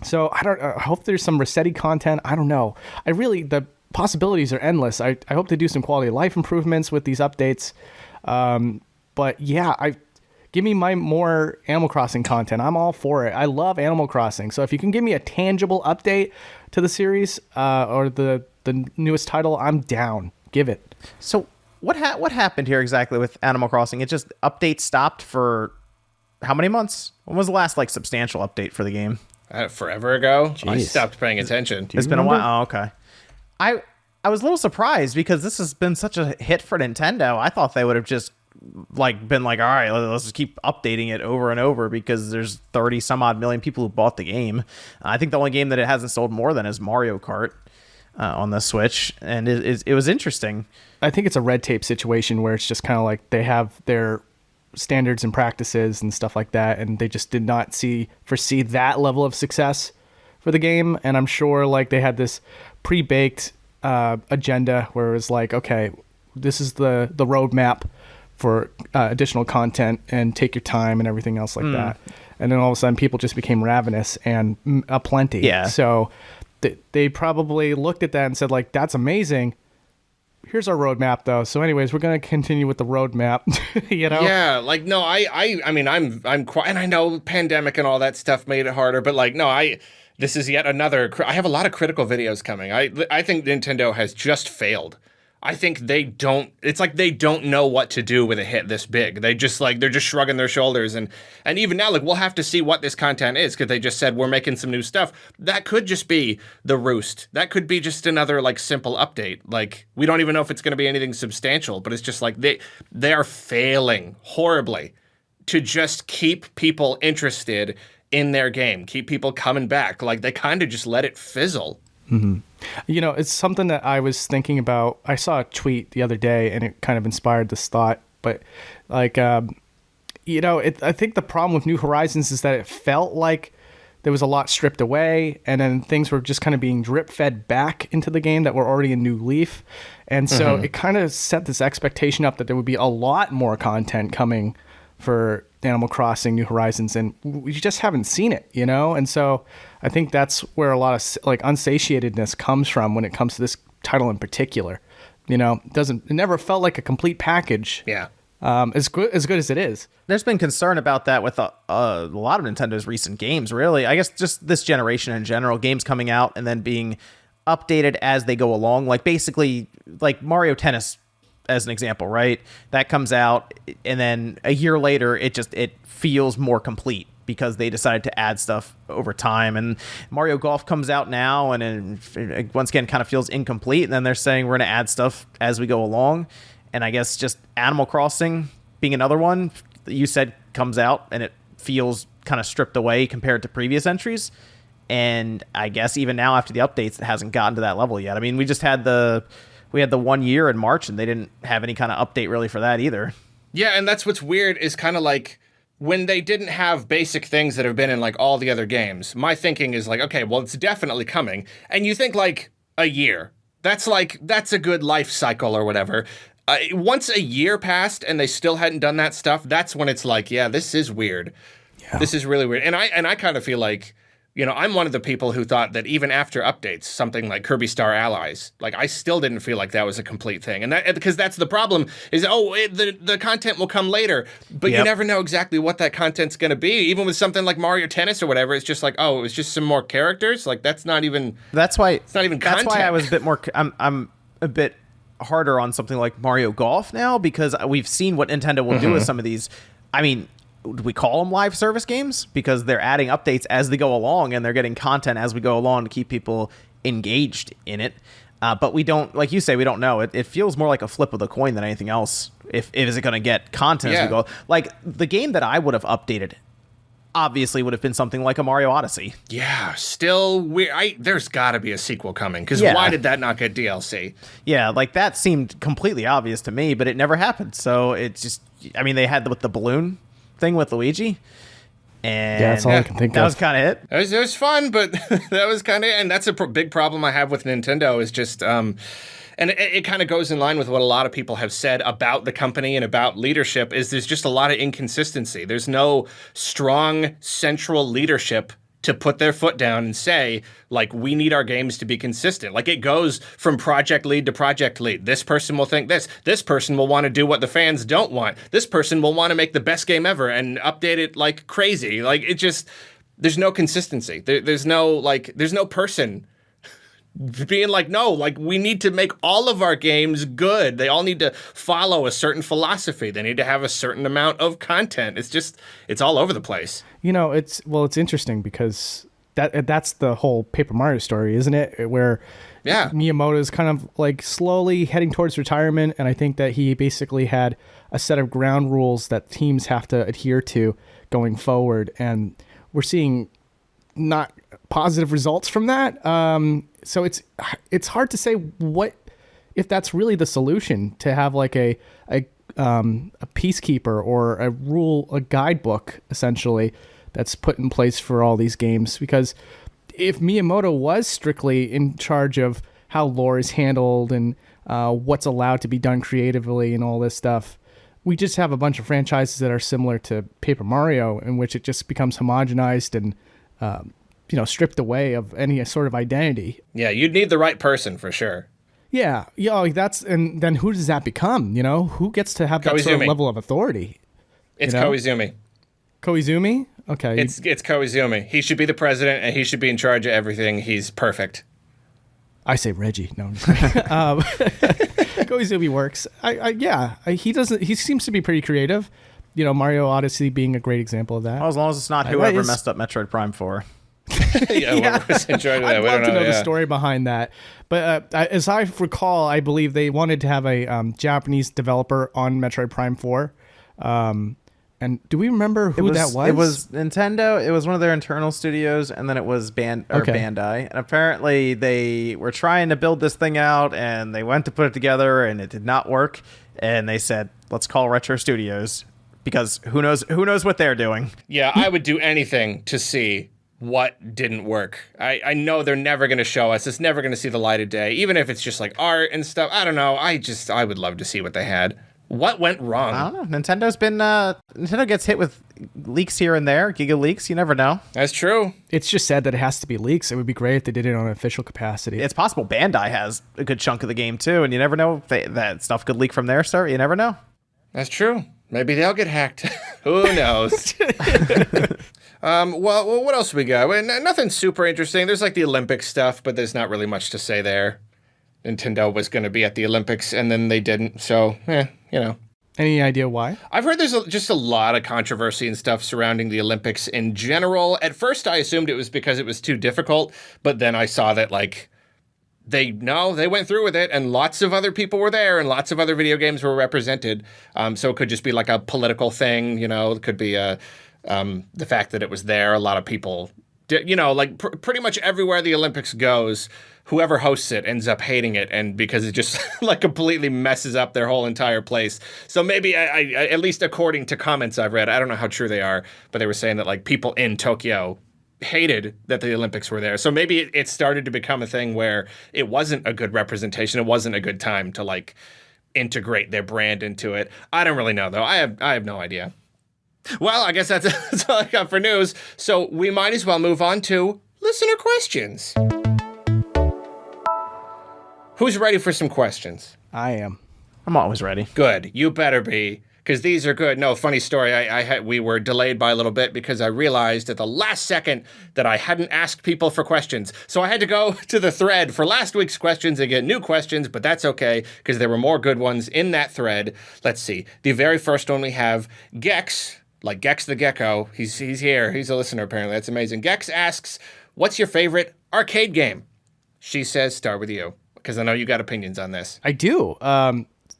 So I hope there's some Rossetti content. I don't know. The possibilities are endless. I hope they do some quality of life improvements with these updates. But yeah, give me more Animal Crossing content. I'm all for it. I love Animal Crossing. So if you can give me a tangible update to the series or the newest title, I'm down. Give it. So what happened here exactly with Animal Crossing? It just updates stopped for how many months? When was the last substantial update for the game? Forever ago. I Jeez. stopped paying attention. It's been a while. Oh, okay. I was a little surprised because this has been such a hit for Nintendo. I thought they would have just been like, all right, let's just keep updating it over and over because there's 30 some odd million people who bought the game. I think the only game that it hasn't sold more than is Mario Kart on the Switch, and it was interesting. I think it's a red tape situation where it's just kind of like they have their standards and practices and stuff like that, and they just did not foresee that level of success for the game. And I'm sure they had this pre-baked agenda where it was like, okay, this is the roadmap for additional content, and take your time and everything else like that. And then all of a sudden people just became ravenous and aplenty. Yeah. So they probably looked at that and said that's amazing. Here's our roadmap though. So anyways, we're going to continue with the roadmap, Yeah, no, I mean, I'm quite, and I know pandemic and all that stuff made it harder, but this is yet another, I have a lot of critical videos coming. I think Nintendo has just failed. I think they don't know what to do with a hit this big. They're just shrugging their shoulders. And even now, we'll have to see what this content is, because they just said we're making some new stuff. That could just be the Roost. That could be just another simple update. We don't even know if it's going to be anything substantial, but it's just they are failing horribly to just keep people interested in their game, keep people coming back. They kind of just let it fizzle. Mm-hmm. It's something that I was thinking about. I saw a tweet the other day and it kind of inspired this thought, but I think the problem with New Horizons is that it felt like there was a lot stripped away, and then things were just kind of being drip fed back into the game that were already in New Leaf. And so it kind of set this expectation up that there would be a lot more content coming for Animal Crossing New Horizons, and we just haven't seen it, And so I think that's where a lot of unsatiatedness comes from when it comes to this title in particular. It never felt like a complete package. Yeah. As good as it is. There's been concern about that with a lot of Nintendo's recent games, really. I guess just this generation in general, games coming out and then being updated as they go along. Basically, Mario Tennis, as an example, right? That comes out, and then a year later, it feels more complete because they decided to add stuff over time. And Mario Golf comes out now, and it once again kind of feels incomplete. And then they're saying we're going to add stuff as we go along. And I guess just Animal Crossing being another one that you said comes out, and it feels kind of stripped away compared to previous entries. And I guess even now after the updates, it hasn't gotten to that level yet. I mean, we had the 1 year in March, and they didn't have any kind of update really for that either. Yeah, and that's what's weird is kind of when they didn't have basic things that have been in all the other games, my thinking is okay, well, it's definitely coming. And you think a year. That's a good life cycle or whatever. Once a year passed and they still hadn't done that stuff, that's when it's yeah, this is weird. Yeah. This is really weird. And I kind of feel I'm one of the people who thought that even after updates, something like Kirby Star Allies, I still didn't feel like that was a complete thing. And that, because that's the problem is, the content will come later, but you never know exactly what that content's going to be. Even with something like Mario Tennis or whatever, it's just it was just some more characters. That's not even, that's why it's not even content. That's why I was a bit more, I'm a bit harder on something like Mario Golf now, because we've seen what Nintendo will do with some of these. I mean, do we call them live service games? Because they're adding updates as they go along, and they're getting content as we go along to keep people engaged in it. But we don't, like you say, we don't know. It feels more like a flip of the coin than anything else. If is it going to get content as we go? The game that I would have updated obviously would have been something like a Mario Odyssey. Yeah, still weird. There's got to be a sequel coming, because why did that not get DLC? Yeah, that seemed completely obvious to me, but it never happened. So it's just, I mean, they had with the balloon thing with Luigi. And Yeah, that's all I can think that of. was kind of it. It was fun, but that was kind of, and that's a big problem I have with Nintendo is just, and it kind of goes in line with what a lot of people have said about the company and about leadership is there's just a lot of inconsistency. There's no strong central leadership to put their foot down and say, like, we need our games to be consistent. Like, it goes from project lead to project lead. This person will think this. This person will want to do what the fans don't want. This person will want to make the best game ever and update it like crazy. Like, it just, there's no consistency. There's no person being like, no, like, we need to make all of our games good. They all need to follow a certain philosophy. They need to have a certain amount of content. It's all over the place. It's interesting because that's the whole Paper Mario story, isn't it? Where Miyamoto is kind of like slowly heading towards retirement, and I think that he basically had a set of ground rules that teams have to adhere to going forward, and we're seeing not positive results from that. So it's hard to say what if that's really the solution to have like a peacekeeper or a guidebook essentially that's put in place for all these games. Because if Miyamoto was strictly in charge of how lore is handled and what's allowed to be done creatively and all this stuff, we just have a bunch of franchises that are similar to Paper Mario, in which it just becomes homogenized and stripped away of any sort of identity. Yeah, you'd need the right person for sure. Yeah, and then who does that become? Who gets to have that sort of level of authority? It's Koizumi. Koizumi? Okay. It's Koizumi. He should be the president, and he should be in charge of everything. He's perfect. I say Reggie. No, I'm just kidding. Koizumi works. He seems to be pretty creative. Mario Odyssey being a great example of that. Well, as long as it's not whoever messed up Metroid Prime 4. What was enjoyed that? I'd love to know the story behind that. But as I recall, I believe they wanted to have a Japanese developer on Metroid Prime 4. And do we remember who that was? It was Nintendo. It was one of their internal studios, and then it was Bandai. And apparently they were trying to build this thing out, and they went to put it together, and it did not work. And they said, let's call Retro Studios, because who knows what they're doing. Yeah, I would do anything to see what didn't work. I know they're never going to show us. It's never going to see the light of day, even if it's just like art and stuff. I don't know. I would love to see what they had. What went wrong? I don't know. Nintendo gets hit with leaks here and there, Giga leaks. You never know. That's true. It's just sad that it has to be leaks. It would be great if they did it on an official capacity. It's possible Bandai has a good chunk of the game too, and you never know if that stuff could leak from their start. You never know. That's true. Maybe they'll get hacked. Who knows? Well, what else we got? Nothing super interesting. There's like the Olympic stuff, but there's not really much to say there. Nintendo was going to be at the Olympics, and then they didn't. So, Any idea why? I've heard there's just a lot of controversy and stuff surrounding the Olympics in general. At first, I assumed it was because it was too difficult, but then I saw that, like, they went through with it, and lots of other people were there, and lots of other video games were represented. So it could just be like a political thing, it could be the fact that it was there. A lot of people, pretty much everywhere the Olympics goes, whoever hosts it ends up hating it, and because it just like completely messes up their whole entire place. So maybe I at least according to comments I've read, I don't know how true they are, but they were saying that like people in Tokyo hated that the Olympics were there. So maybe it started to become a thing where it wasn't a good representation. It wasn't a good time to like integrate their brand into it. I don't really know though. I have no idea. Well, I guess that's all I got for news. So we might as well move on to listener questions. Who's ready for some questions? I am. I'm always ready. Good. You better be, because these are good. No, funny story. We were delayed by a little bit because I realized at the last second that I hadn't asked people for questions. So I had to go to the thread for last week's questions and get new questions, but that's okay because there were more good ones in that thread. Let's see. The very first one we have, Gex, like Gex the Gecko. He's here. He's a listener apparently. That's amazing. Gex asks, what's your favorite arcade game? She says, start with you, because I know you got opinions on this. I do.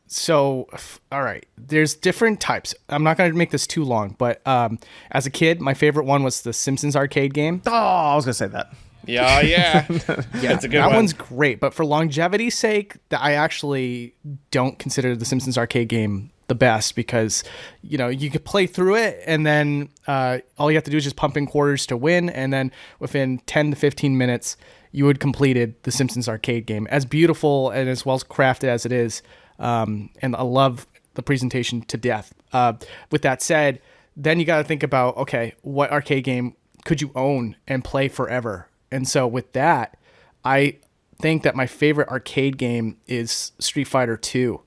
So, all right, there's different types. I'm not going to make this too long, but as a kid, my favorite one was the Simpsons arcade game. Oh, I was going to say that. Yeah. That's a good one. That one's great, but for longevity's sake, I actually don't consider the Simpsons arcade game the best because, you could play through it and then all you have to do is just pump in quarters to win. And then within 10 to 15 minutes, you would completed the Simpsons arcade game. As beautiful and as well crafted as it is. And I love the presentation to death. With that said, then you got to think about, okay, what arcade game could you own and play forever? And so with that, I think that my favorite arcade game is Street Fighter 2.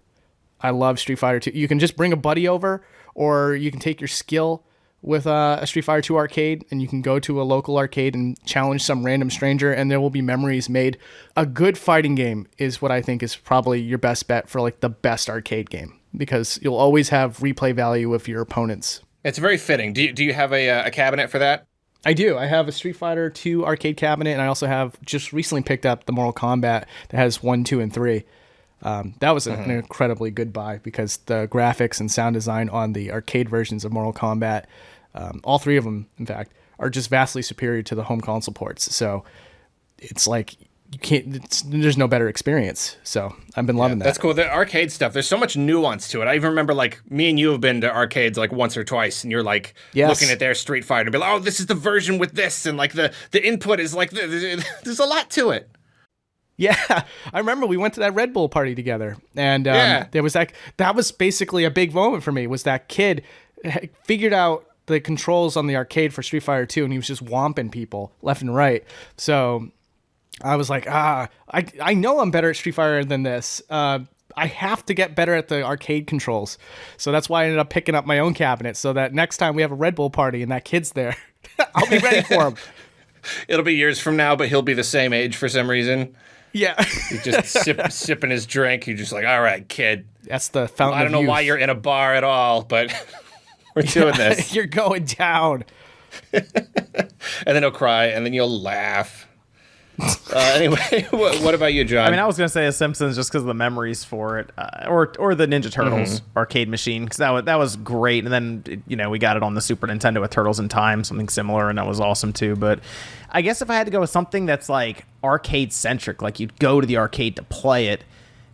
I love Street Fighter 2. You can just bring a buddy over, or you can take your skill with a Street Fighter 2 arcade, and you can go to a local arcade and challenge some random stranger, and there will be memories made. A good fighting game is what I think is probably your best bet for like the best arcade game, because you'll always have replay value with your opponents. It's very fitting. Do you have a cabinet for that? I do. I have a Street Fighter 2 arcade cabinet, and I also have just recently picked up the Mortal Kombat that has 1, 2, and 3. That was an incredibly good buy because the graphics and sound design on the arcade versions of Mortal Kombat, all three of them, in fact, are just vastly superior to the home console ports. So it's like there's no better experience. So I've been loving that. That's cool. The arcade stuff, there's so much nuance to it. I even remember like me and you have been to arcades like once or twice, and you're like looking at their Street Fighter and be like, oh, this is the version with this, and like the input is like there's a lot to it. Yeah, I remember we went to that Red Bull party together, and there was that was basically a big moment for me. Was that kid figured out the controls on the arcade for Street Fighter 2, and he was just whomping people left and right. So I was like, I know I'm better at Street Fighter than this. I have to get better at the arcade controls. So that's why I ended up picking up my own cabinet, so that next time we have a Red Bull party and that kid's there, I'll be ready for him. It'll be years from now, but he'll be the same age for some reason. Yeah. He's just sipping his drink. You're just like, all right, kid. That's the fountain I don't know of why youth. you're in a bar at all, but we're doing this. You're going down. And then he'll cry, and then you'll laugh. Anyway, what about you, John? I mean, I was gonna say a Simpsons just because of the memories for it, or the Ninja Turtles arcade machine, because that was great. And then we got it on the Super Nintendo with Turtles in Time, something similar, and that was awesome too. But I guess if I had to go with something that's like arcade centric, like you'd go to the arcade to play it,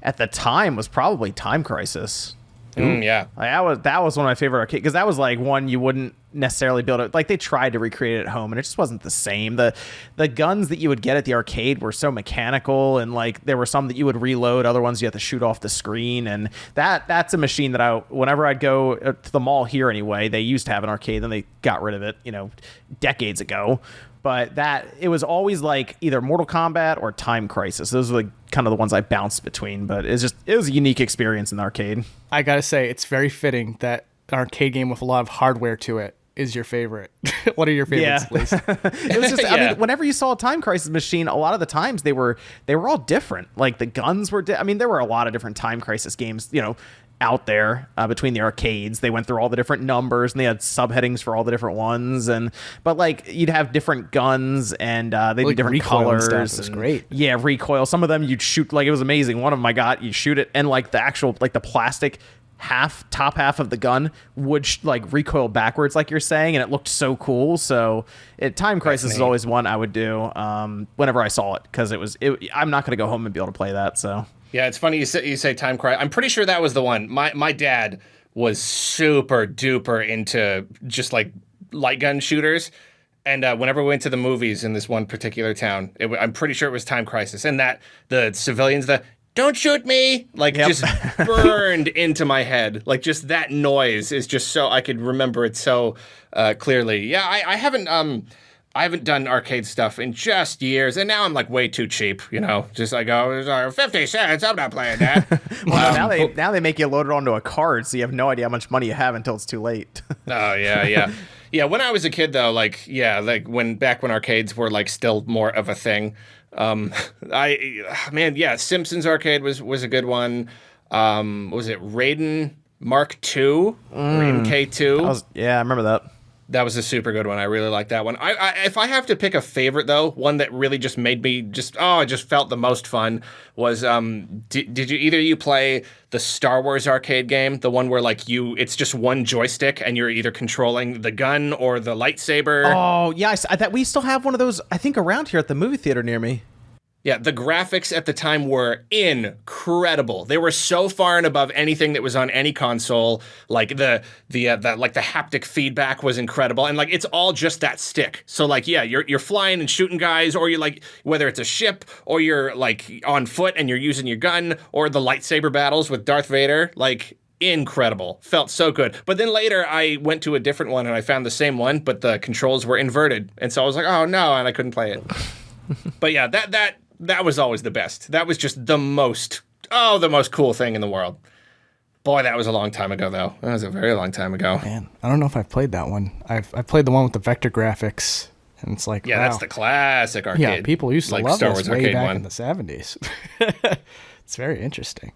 at the time was probably Time Crisis. Yeah, that was one of my favorite arcade, because that was like one you wouldn't necessarily be able to, like, they tried to recreate it at home and it just wasn't the same. The guns that you would get at the arcade were so mechanical, and like there were some that you would reload, other ones you have to shoot off the screen, and that's a machine that whenever I'd go to the mall here anyway, they used to have an arcade, then they got rid of it decades ago. But it was always like either Mortal Kombat or Time Crisis. Those were kind of the ones I bounced between. But it was a unique experience in the arcade. I gotta say, it's very fitting that an arcade game with a lot of hardware to it is your favorite. What are your favorites, please? It was just, I mean, whenever you saw a Time Crisis machine, a lot of the times they were all different. Like the guns were, I mean, there were a lot of different Time Crisis games, out there between the arcades. They went through all the different numbers, and they had subheadings for all the different ones. But like you'd have different guns, and they'd be different colors. And stuff. It was great. Yeah, recoil. Some of them you'd shoot, like it was amazing. One of them I got, you shoot it, and like the actual, like the plastic top half of the gun would like recoil backwards, like you're saying, and it looked so cool. So Time Crisis is always one I would do whenever I saw it, because I'm not going to go home and be able to play that. So. Yeah, it's funny you say Time Crisis. I'm pretty sure that was the one. My dad was super duper into just like light gun shooters, and whenever we went to the movies in this one particular town, I'm pretty sure it was Time Crisis, and that the civilians, don't shoot me, just burned into my head. Like just that noise is just so, I could remember it so clearly. Yeah, I haven't done arcade stuff in just years, and now I'm like way too cheap, just like, oh, 50 cents, I'm not playing that. Well, now they make you load it onto a card, so you have no idea how much money you have until it's too late. Oh, yeah. Yeah, when I was a kid though, back when arcades were like still more of a thing, Simpsons arcade was a good one. Was it Raiden Mark II? Raiden K2? I remember that. That was a super good one. I really like that one. If I have to pick a favorite, though, one that really just made me I just felt the most fun was, did you play the Star Wars arcade game? The one where, it's just one joystick and you're either controlling the gun or the lightsaber? Oh, yeah. We still have one of those, I think, around here at the movie theater near me. Yeah, the graphics at the time were incredible. They were so far and above anything that was on any console. Like the haptic feedback was incredible, and like it's all just that stick. So like yeah, you're flying and shooting guys, or you're like whether it's a ship or you're like on foot and you're using your gun, or the lightsaber battles with Darth Vader, like incredible. Felt so good. But then later I went to a different one and I found the same one, but the controls were inverted, and so I was like, oh no, and I couldn't play it. But yeah, that was always the best. That was just the most cool thing in the world. Boy, that was a long time ago, though. That was a very long time ago. Man, I don't know if I've played that one. I've played the one with the vector graphics, and it's like, yeah, wow. That's the classic arcade. Yeah, people used to like love Star this Wars way arcade back one. in the 70s. It's very interesting.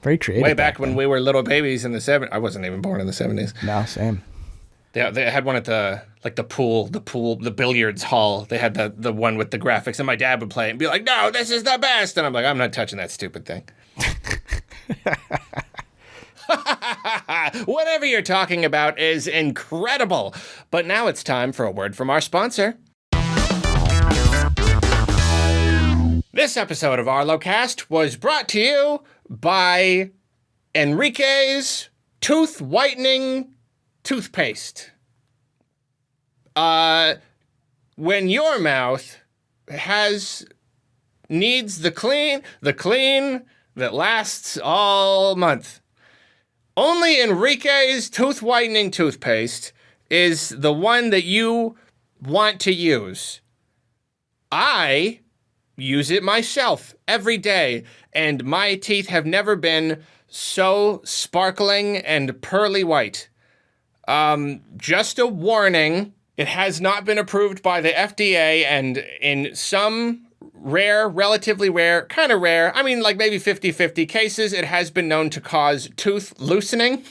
Very creative. Way back when we were little babies in the 70s. I wasn't even born in the 70s. No, same. They had one at the billiards hall. They had the one with the graphics, and my dad would play it and be like, no, this is the best. And I'm like, I'm not touching that stupid thing. Whatever you're talking about is incredible. But now it's time for a word from our sponsor. This episode of Arlocast was brought to you by Enrique's Tooth Whitening Toothpaste. When your mouth needs the clean that lasts all month, only Enrique's Tooth Whitening Toothpaste is the one that you want to use. I use it myself every day, and my teeth have never been so sparkling and pearly white. Just a warning, it has not been approved by the FDA, and in some rare, relatively rare, kind of rare, I mean like maybe 50-50 cases, it has been known to cause tooth loosening.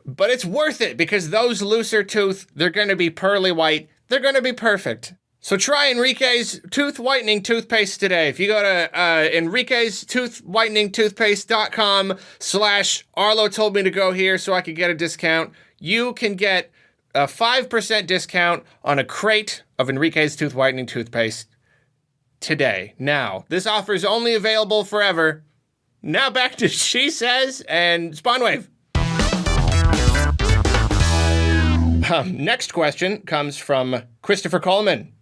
But it's worth it, because those looser teeth, they're going to be pearly white. They're going to be perfect. So try Enrique's Tooth Whitening Toothpaste today. If you go to Enrique's toothwhiteningtoothpaste.com/Arlo told me to go here so I could get a discount, you can get a 5% discount on a crate of Enrique's Tooth Whitening Toothpaste today. Now, this offer is only available forever. Now back to Shesez and Spawnwave. Next question comes from Christopher Coleman.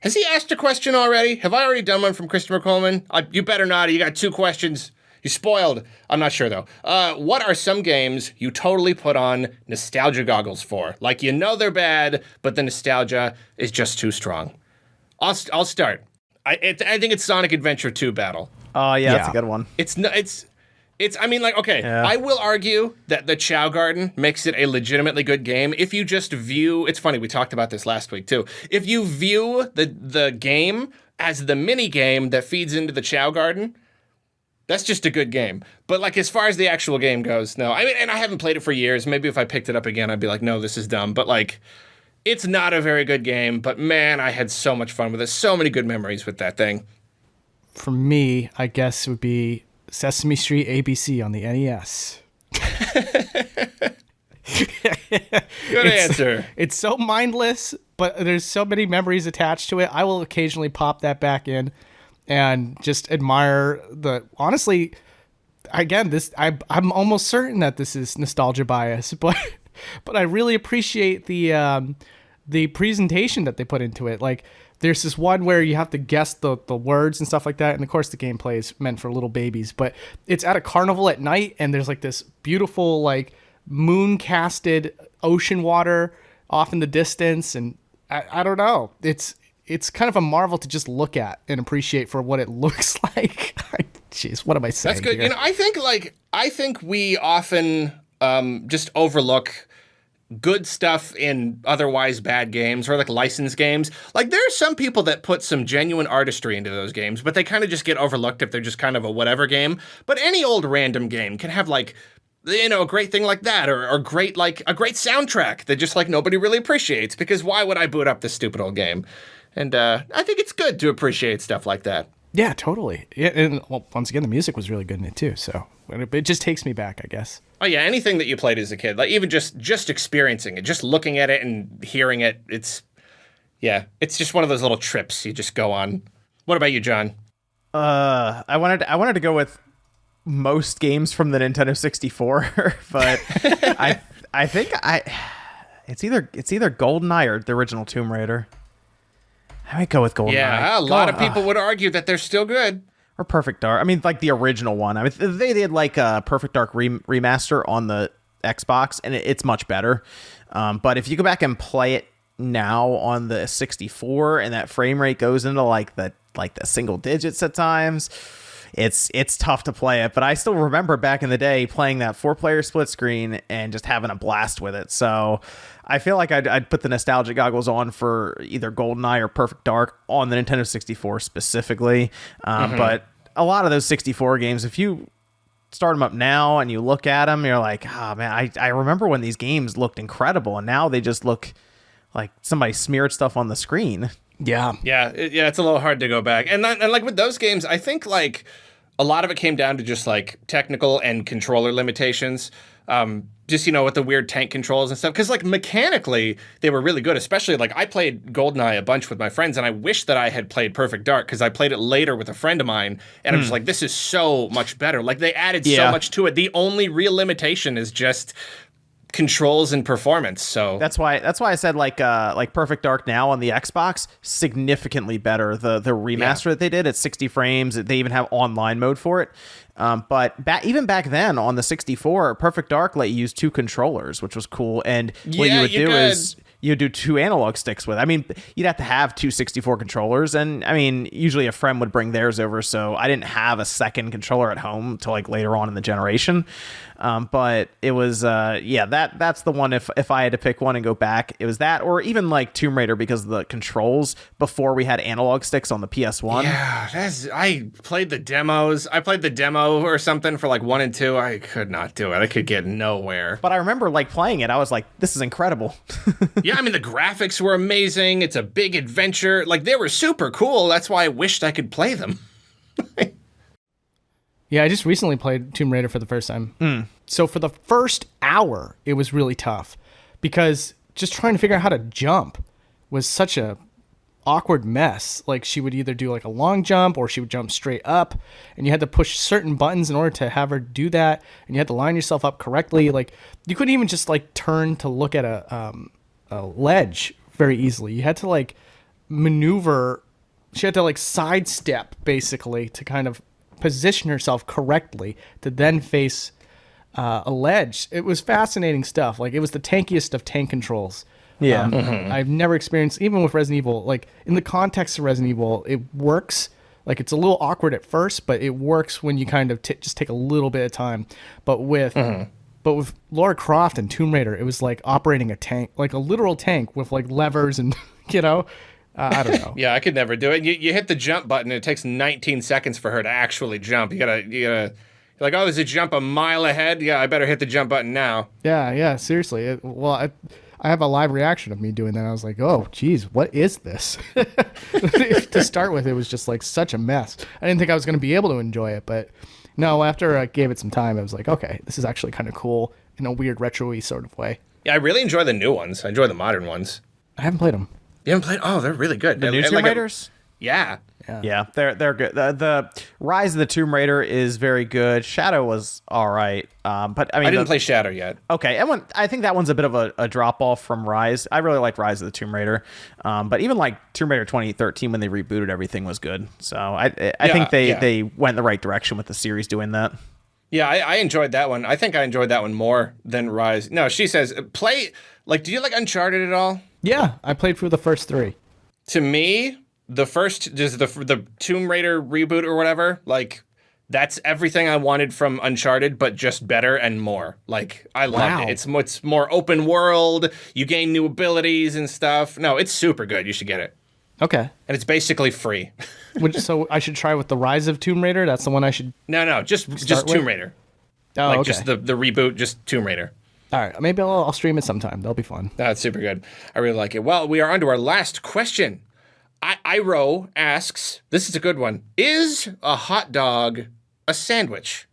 Has he asked a question already? Have I already done one from Christopher Coleman? You better not. You got 2 questions. You spoiled. I'm not sure, though. What are some games you totally put on nostalgia goggles for? Like, you know they're bad, but the nostalgia is just too strong. I'll start. I think it's Sonic Adventure 2 Battle. Oh, yeah, that's a good one. I mean, like, okay, yeah. I will argue that the Chow Garden makes it a legitimately good game. If you just view, it's funny, we talked about this last week too. If you view the game as the mini game that feeds into the Chow Garden, that's just a good game. But like, as far as the actual game goes, no. I mean, and I haven't played it for years. Maybe if I picked it up again, I'd be like, no, this is dumb. But like, it's not a very good game. But man, I had so much fun with it. So many good memories with that thing. For me, I guess it would be Sesame Street ABC on the NES. Good answer. It's so mindless, but there's so many memories attached to it. I will occasionally pop that back in and just admire honestly, again, I'm almost certain that this is nostalgia bias, but I really appreciate the presentation that they put into it. Like, there's this one where you have to guess the words and stuff like that. And of course the gameplay is meant for little babies, but it's at a carnival at night and there's like this beautiful, like moon casted ocean water off in the distance. And I don't know. It's kind of a marvel to just look at and appreciate for what it looks like. Jeez, what am I saying? That's good. Here? You know, I think we often just overlook good stuff in otherwise bad games or like licensed games. Like, there are some people that put some genuine artistry into those games, but they kind of just get overlooked if they're just kind of a whatever game. But any old random game can have like, you know, a great thing like that, or great, like a great soundtrack that just like nobody really appreciates, because why would I boot up this stupid old game? And I think it's good to appreciate stuff like that. Yeah, totally. Yeah, and well, once again, the music was really good in it too. So it just takes me back, I guess. Oh yeah, anything that you played as a kid, like even just experiencing it, just looking at it and hearing it, it's just one of those little trips you just go on. What about you, John? I wanted to go with most games from the Nintendo 64, but I think it's either GoldenEye or the original Tomb Raider. I might go with GoldenEye. Yeah, a lot of people would argue that they're still good. Or Perfect Dark. I mean, like the original one. I mean, they did like a Perfect Dark remaster on the Xbox, and it's much better. But if you go back and play it now on the 64, and that frame rate goes into like the single digits at times, it's tough to play it. But I still remember back in the day playing that 4-player split screen and just having a blast with it. So I feel like I'd put the nostalgia goggles on for either GoldenEye or Perfect Dark on the Nintendo 64 specifically. But a lot of those 64 games, if you start them up now and you look at them, you're like, oh man, I remember when these games looked incredible, and now they just look like somebody smeared stuff on the screen. Yeah. It's a little hard to go back. And like with those games, I think like a lot of it came down to just like technical and controller limitations. Just, with the weird tank controls and stuff. Because, like, mechanically, they were really good. Especially, like, I played GoldenEye a bunch with my friends, and I wish that I had played Perfect Dark, because I played it later with a friend of mine, and I'm just like, this is so much better. Like, they added so much to it. The only real limitation is just controls and performance. So that's why I said like Perfect Dark now on the Xbox, significantly better. The remaster that they did at 60 frames, they even have online mode for it. But even back then on the 64, Perfect Dark let you use 2 controllers, which was cool. And what you would do is you'd do 2 analog sticks with. I mean, you'd have to have 2 64 controllers, and I mean, usually a friend would bring theirs over, so I didn't have a second controller at home until like later on in the generation. But it was that's the one. If I had to pick one and go back, it was that, or even like Tomb Raider, because of the controls before we had analog sticks on the PS1. Yeah, I played the demos. I played the demo or something for like 1 and 2. I could not do it. I could get nowhere. But I remember like playing it. I was like, this is incredible. Yeah, I mean, the graphics were amazing. It's a big adventure. Like, they were super cool. That's why I wished I could play them. Yeah, I just recently played Tomb Raider for the first time. So for the first hour, it was really tough, because just trying to figure out how to jump was such a awkward mess. Like, she would either do like a long jump or she would jump straight up, and you had to push certain buttons in order to have her do that, and you had to line yourself up correctly. Like, you couldn't even just like turn to look at a ledge very easily. You had to like maneuver. She had to like sidestep basically to kind of position herself correctly to then face a ledge. It was fascinating stuff. Like, it was the tankiest of tank controls. Yeah. I've never experienced, even with Resident Evil, like in the context of Resident Evil, it works. Like, it's a little awkward at first, but it works when you kind of just take a little bit of time. But with Lara Croft and Tomb Raider, it was like operating a tank, like a literal tank with like levers and, I don't know. Yeah, I could never do it. You hit the jump button, and it takes 19 seconds for her to actually jump. You gotta, you're like, oh, there's a jump a mile ahead? Yeah, I better hit the jump button now. Yeah, seriously. I have a live reaction of me doing that. I was like, oh, geez, what is this? To start with, it was just like such a mess. I didn't think I was going to be able to enjoy it, but no, after I gave it some time, I was like, okay, this is actually kind of cool in a weird retro-y sort of way. Yeah, I really enjoy the new ones. I enjoy the modern ones. I haven't played them. You haven't played? Oh, they're really good. The new Tomb Raiders? Yeah. Yeah, they're good. The Rise of the Tomb Raider is very good. Shadow was all right, but I mean, I didn't play Shadow yet. Okay, I think that one's a bit of a drop off from Rise. I really like Rise of the Tomb Raider, but even like Tomb Raider 2013 when they rebooted everything was good. So I think they went the right direction with the series doing that. Yeah, I enjoyed that one. I think I enjoyed that one more than Rise. No, she says play like. Do you like Uncharted at all? Yeah, I played through the first 3. To me, the first, just the Tomb Raider reboot or whatever, like, that's everything I wanted from Uncharted, but just better and more. Like, I loved it. It's more open world. You gain new abilities and stuff. No, it's super good. You should get it. Okay. And it's basically free. So I should try with the Rise of Tomb Raider? That's the one I should... No, just Tomb Raider. Oh, like, okay. just the reboot, just Tomb Raider. All right, maybe I'll stream it sometime. That'll be fun. That's super good. I really like it. Well, we are on to our last question. Iro asks, this is a good one. Is a hot dog a sandwich?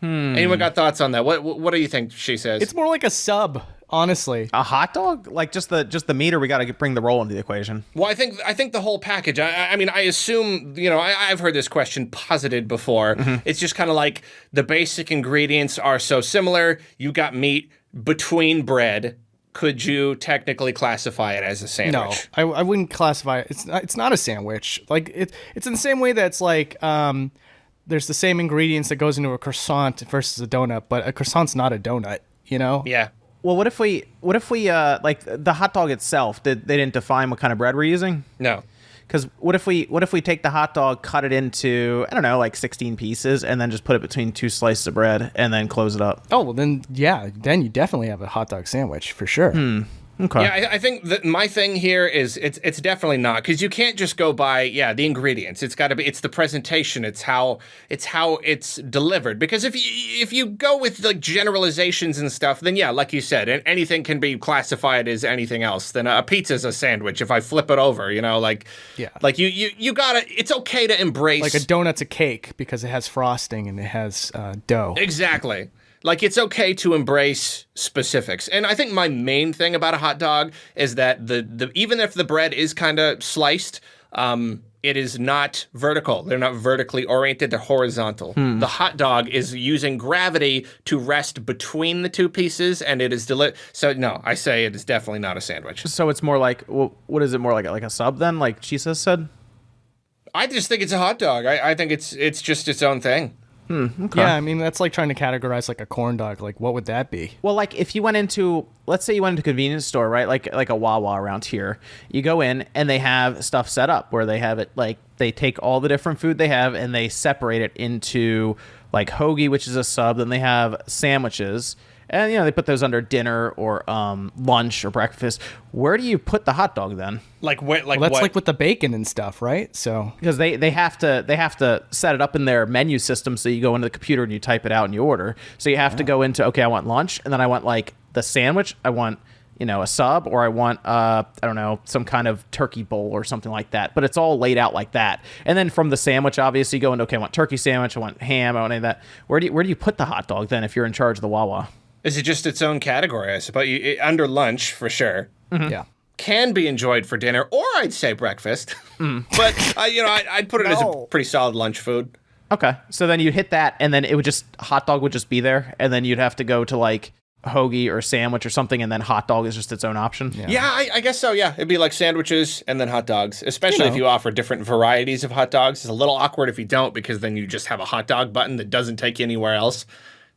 Anyone got thoughts on that? What do you think, she says? It's more like a sub. honestly. A hot dog? Like just the meat, or we got to bring the roll into the equation? Well, I think the whole package. I mean, I assume, I've heard this question posited before. It's just kind of like the basic ingredients are so similar. You got meat between bread. Could you technically classify it as a sandwich? No, I wouldn't classify it. It's not a sandwich. Like it's in the same way that it's like there's the same ingredients that goes into a croissant versus a donut, but a croissant's not a donut. Yeah. Well, what if we like the hot dog itself? They didn't define what kind of bread we're using? No. Because what if we take the hot dog, cut it into, I don't know, like 16 pieces, and then just put it between 2 slices of bread, and then close it up? Oh, well then you definitely have a hot dog sandwich for sure. Okay. Yeah, I think that my thing here is it's definitely not, because you can't just go by the ingredients. It's got to be, it's the presentation, it's how it's delivered. Because if you go with like generalizations and stuff, then like you said, anything can be classified as anything else. Then a pizza's a sandwich. If I flip it over, like you gotta. It's okay to embrace, like a donut's a cake because it has frosting and it has dough. Exactly. Like, it's okay to embrace specifics. And I think my main thing about a hot dog is that the even if the bread is kind of sliced, it is not vertical. They're not vertically oriented. They're horizontal. The hot dog is using gravity to rest between the two pieces, and it is So, no, I say it is definitely not a sandwich. So it's more like, what is it more like? Like a sub then, like Shesez said? I just think it's a hot dog. I think it's just its own thing. Okay. Yeah, I mean, that's like trying to categorize like a corn dog. Like, what would that be? Well, like if you went into, let's say you went into a convenience store, right? Like a Wawa around here. You go in and they have stuff set up where they have it, like they take all the different food they have and they separate it into like hoagie, which is a sub. Then they have sandwiches. And, they put those under dinner or lunch or breakfast. Where do you put the hot dog then? Like what? Well, that's like with the bacon and stuff, right? So because they have to set it up in their menu system. So you go into the computer and you type it out and you order. So you have to go into, okay, I want lunch, and then I want like the sandwich. I want a sub, or I want I don't know, some kind of turkey bowl or something like that. But it's all laid out like that. And then from the sandwich, obviously, you go into, okay, I want turkey sandwich, I want ham, I want any of that. Where do you put the hot dog then if you're in charge of the Wawa? Is it just its own category, I suppose? Under lunch, for sure. Yeah. Can be enjoyed for dinner, or I'd say breakfast. But, I'd put it as a pretty solid lunch food. Okay. So then you'd hit that, and then hot dog would just be there, and then you'd have to go to like hoagie or sandwich or something, and then hot dog is just its own option. Yeah, I guess so, yeah. It'd be like sandwiches and then hot dogs, especially if you offer different varieties of hot dogs. It's a little awkward if you don't, because then you just have a hot dog button that doesn't take you anywhere else.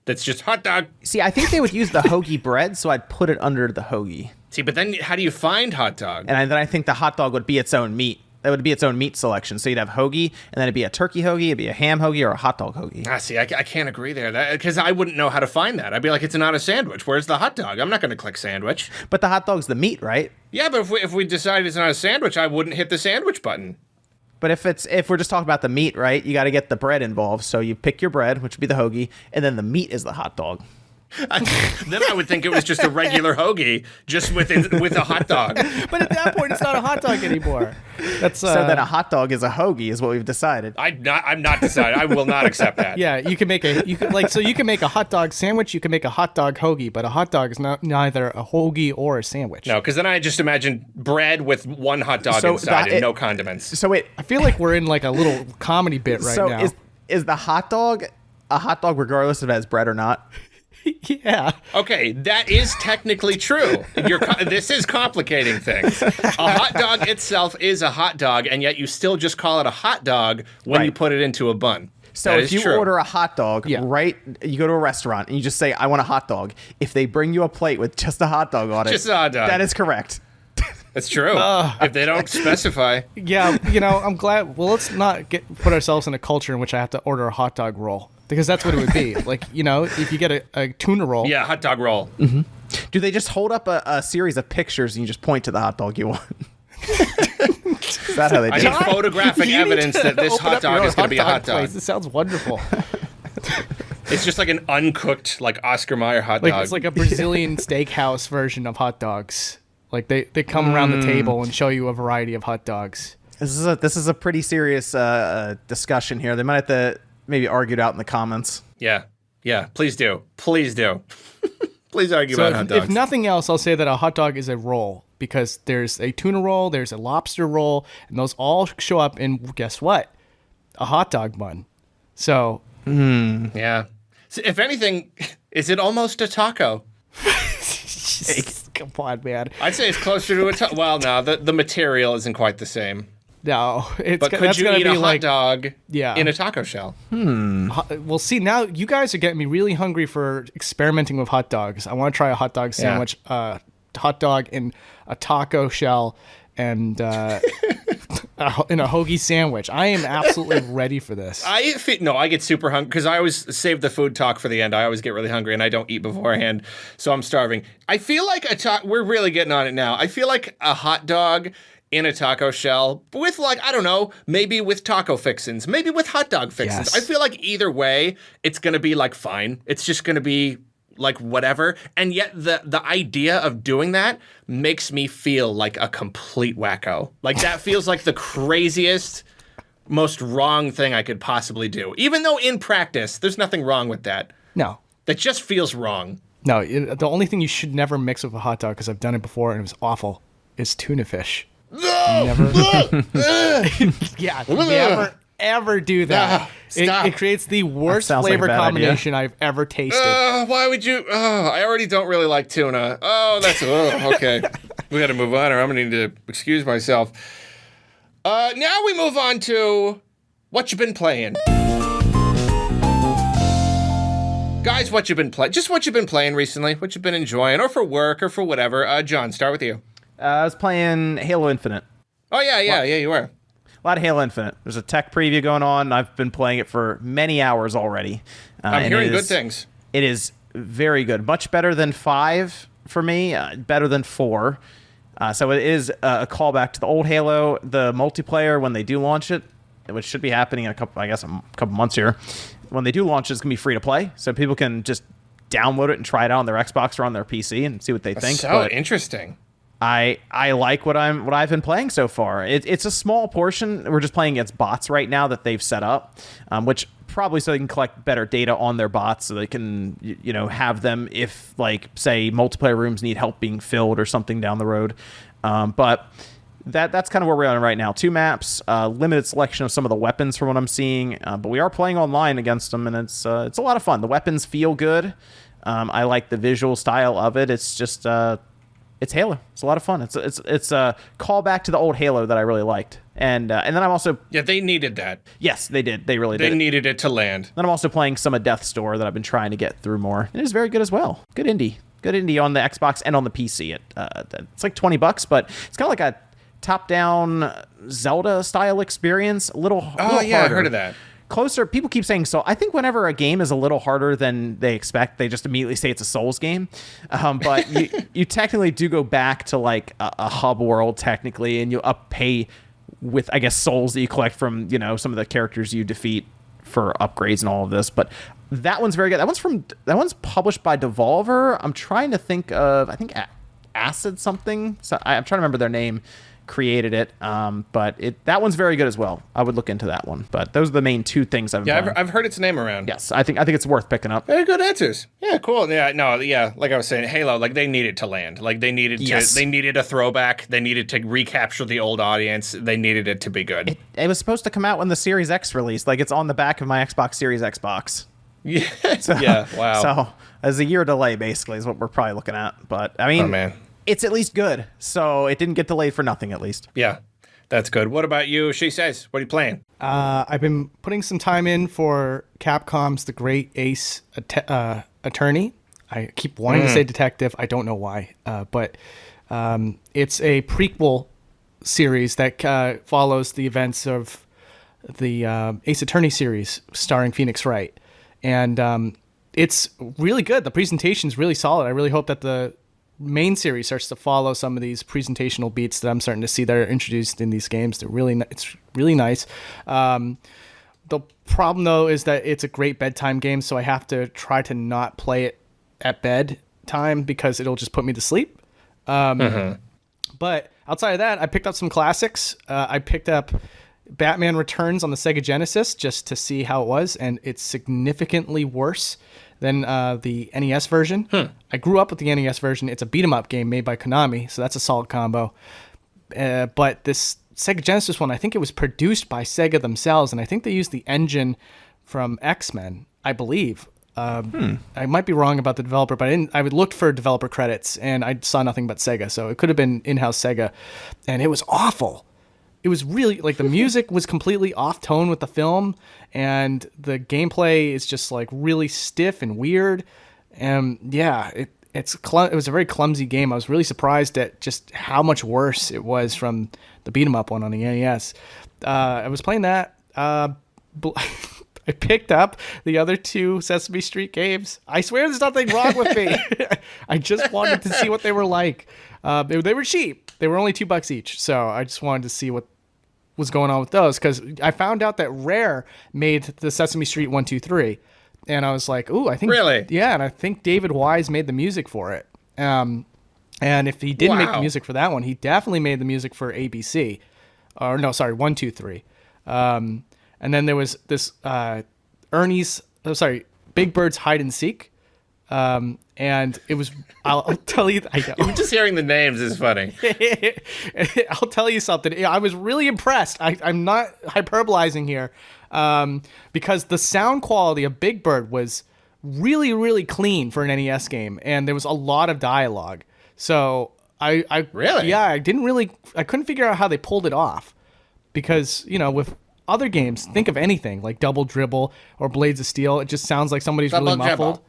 That's just hot dog. See, I think they would use the hoagie bread, so I'd put it under the hoagie. See, but then how do you find hot dog? And then I think the hot dog would be its own meat. That would be its own meat selection. So you'd have hoagie, and then it'd be a turkey hoagie, it'd be a ham hoagie, or a hot dog hoagie. See, I can't agree there, because I wouldn't know how to find that. I'd be like, it's not a sandwich. Where's the hot dog? I'm not going to click sandwich. But the hot dog's the meat, right? Yeah, but if we decide it's not a sandwich, I wouldn't hit the sandwich button. But if we're just talking about the meat, right, you got to get the bread involved. So you pick your bread, which would be the hoagie, and then the meat is the hot dog. Then I would think it was just a regular hoagie, just with a hot dog. But at that point, it's not a hot dog anymore. That's so then a hot dog is a hoagie, is what we've decided. I'm not decided. I will not accept that. Yeah, you can make a hot dog sandwich. You can make a hot dog hoagie, but a hot dog is neither a hoagie or a sandwich. No, because then I just imagine bread with one hot dog inside and no condiments. So I feel like we're in like a little comedy bit right now. So is the hot dog a hot dog regardless if it has bread or not? Yeah. Okay, that is technically true. This is complicating things. A hot dog itself is a hot dog, and yet you still just call it a hot dog when you put it into a bun. So if you order a hot dog, right, you go to a restaurant and you just say, I want a hot dog. If they bring you a plate with just a hot dog on it, just a hot dog. That is correct. That's true. If they don't specify. Yeah, I'm glad. Well, let's not put ourselves in a culture in which I have to order a hot dog roll. Because that's what it would be. Like, if you get a tuna roll. Yeah, hot dog roll. Mm-hmm. Do they just hold up a series of pictures and you just point to the hot dog you want? Is that how they do it? I need photographic evidence that this hot dog is going to be a hot dog. This sounds wonderful. It's just like an uncooked, like Oscar Mayer hot dog. It's like a Brazilian steakhouse version of hot dogs. Like they come around the table and show you a variety of hot dogs. This is a pretty serious discussion here. They might have to maybe argue it out in the comments. Yeah. Please do. Please argue So about hot dogs. if nothing else, I'll say that a hot dog is a roll because there's a tuna roll, there's a lobster roll, and those all show up in, guess what? A hot dog bun. So. Yeah. So if anything, is it almost a taco? Come on, man. I'd say it's closer to a taco. Well, no, the material isn't quite the same. No, But could you eat a hot dog Yeah. in a taco shell? Well, see, now you guys are getting me really hungry for experimenting with hot dogs. I want to try a hot dog sandwich, hot dog in a taco shell, and in a hoagie sandwich. I am absolutely ready for this. I get super hungry because I always save the food talk for the end. I always get really hungry and I don't eat beforehand, so I'm starving. I feel like we're really getting on it now. I feel like a hot dog in a taco shell with, like, I don't know, maybe with taco fixins, maybe with hot dog fixins. Yes. I feel like either way, it's going to be, like, fine. It's just going to be, like, whatever. And yet the idea of doing that makes me feel like a complete wacko. Like, that feels like the craziest, most wrong thing I could possibly do. Even though in practice, there's nothing wrong with that. No. That just feels wrong. No, the only thing you should never mix with a hot dog, because I've done it before and it was awful, is tuna fish. Never. Yeah, never ever do that. Stop. It creates the worst sounds like a flavor bad combination I've ever tasted. Why would you? I already don't really like tuna. Okay. We got to move on, or I'm gonna need to excuse myself. Now we move on to what you've been playing, guys. What you've been playing? Just what you've been playing recently. What you've been enjoying, or for work, or for whatever. John, start with you. I was playing Halo Infinite. Oh yeah, you were. A lot of Halo Infinite. There's a tech preview going on. I've been playing it for many hours already. I'm hearing good things. It is very good. Much better than 5 for me. Better than 4. So it is a callback to the old Halo. The multiplayer, when they do launch it, which should be happening in a couple months here. When they do launch it, it's going to be free to play. So people can just download it and try it out on their Xbox or on their PC and see what they think. So interesting. I like what I've been playing so far. It's a small portion. We're just playing against bots right now that they've set up, which probably so they can collect better data on their bots, so they can have them if, like, say multiplayer rooms need help being filled or something down the road. But that's kind of where we're at right now. 2 maps, limited selection of some of the weapons from what I'm seeing, but we are playing online against them, and it's a lot of fun. The weapons feel good. I like the visual style of it. It's just it's Halo. It's a lot of fun. It's a callback to the old Halo that I really liked. And then I'm also... Yeah, they needed that. Yes, they did. They really did. They needed it to land. Then I'm also playing some of Death's Door that I've been trying to get through more. It is very good as well. Good indie. Good indie on the Xbox and on the PC. It's like $20, but it's kind of like a top-down Zelda-style experience. A little harder. I heard of that. Closer. People keep saying so. I think whenever a game is a little harder than they expect, they just immediately say it's a Souls game. But you technically do go back to like a hub world technically, and you pay with, I guess, souls that you collect from some of the characters you defeat for upgrades and all of this. But that one's very good. That one's published by Devolver. I'm trying to think of, I think Acid something. So I'm trying to remember their name. Created it, but that one's very good as well. I would look into that one. But those are the main 2 things I've been playing. I've heard its name around. Yes, I think it's worth picking up. Very good answers. Yeah, cool. Yeah, like I was saying, Halo, like they needed to land. Like they needed a throwback. They needed to recapture the old audience. They needed it to be good. It was supposed to come out when the Series X released. Like it's on the back of my Xbox Series Xbox. Yeah. Yeah. Wow. So as a year delay, basically, is what we're probably looking at. But I mean, oh man, it's at least good. So it didn't get delayed for nothing, at least. Yeah. That's good. What about you? Shesez, what are you playing? I've been putting some time in for Capcom's The Great Ace Attorney. I keep wanting to say detective. I don't know why. But it's a prequel series that follows the events of the Ace Attorney series starring Phoenix Wright. And it's really good. The presentation's really solid. I really hope that the main series starts to follow some of these presentational beats that I'm starting to see that are introduced in these games. It's really nice. The problem though is that it's a great bedtime game, so I have to try to not play it at bedtime because it'll just put me to sleep. But outside of that, I picked up some classics. I picked up Batman Returns on the Sega Genesis just to see how it was, and it's significantly worse than the NES version. I grew up with the NES version. It's a beat-em-up game made by Konami, so that's a solid combo. But this Sega Genesis one, I think it was produced by Sega themselves, and I think they used the engine from X-Men, I believe. I might be wrong about the developer, but I would look for developer credits, and I saw nothing but Sega, so it could have been in-house Sega, and it was awful. It was really, like, the music was completely off tone with the film, and the gameplay is just, like, really stiff and weird, and yeah, it was a very clumsy game. I was really surprised at just how much worse it was from the beat-em-up one on the NES. I was playing that. I picked up the other 2 Sesame Street games. I swear there's nothing wrong with me. I just wanted to see what they were like. They were cheap. They were only $2 each. So I just wanted to see what was going on with those, because I found out that Rare made the Sesame Street 1, 2, 3. And I was like, ooh, I think... Really? Yeah, and I think David Wise made the music for it. And if he didn't make the music for that one, he definitely made the music for ABC. Or no, sorry, 1, 2, 3. And then there was this Big Bird's Hide and Seek. And it was, I'll tell you, I know. Even just hearing the names is funny. I'll tell you something. I was really impressed. I'm not hyperbolizing here, because the sound quality of Big Bird was really, really clean for an NES game, and there was a lot of dialogue. So I really, yeah, I couldn't figure out how they pulled it off, because with other games, think of anything like Double Dribble or Blades of Steel, it just sounds like somebody's really muffled,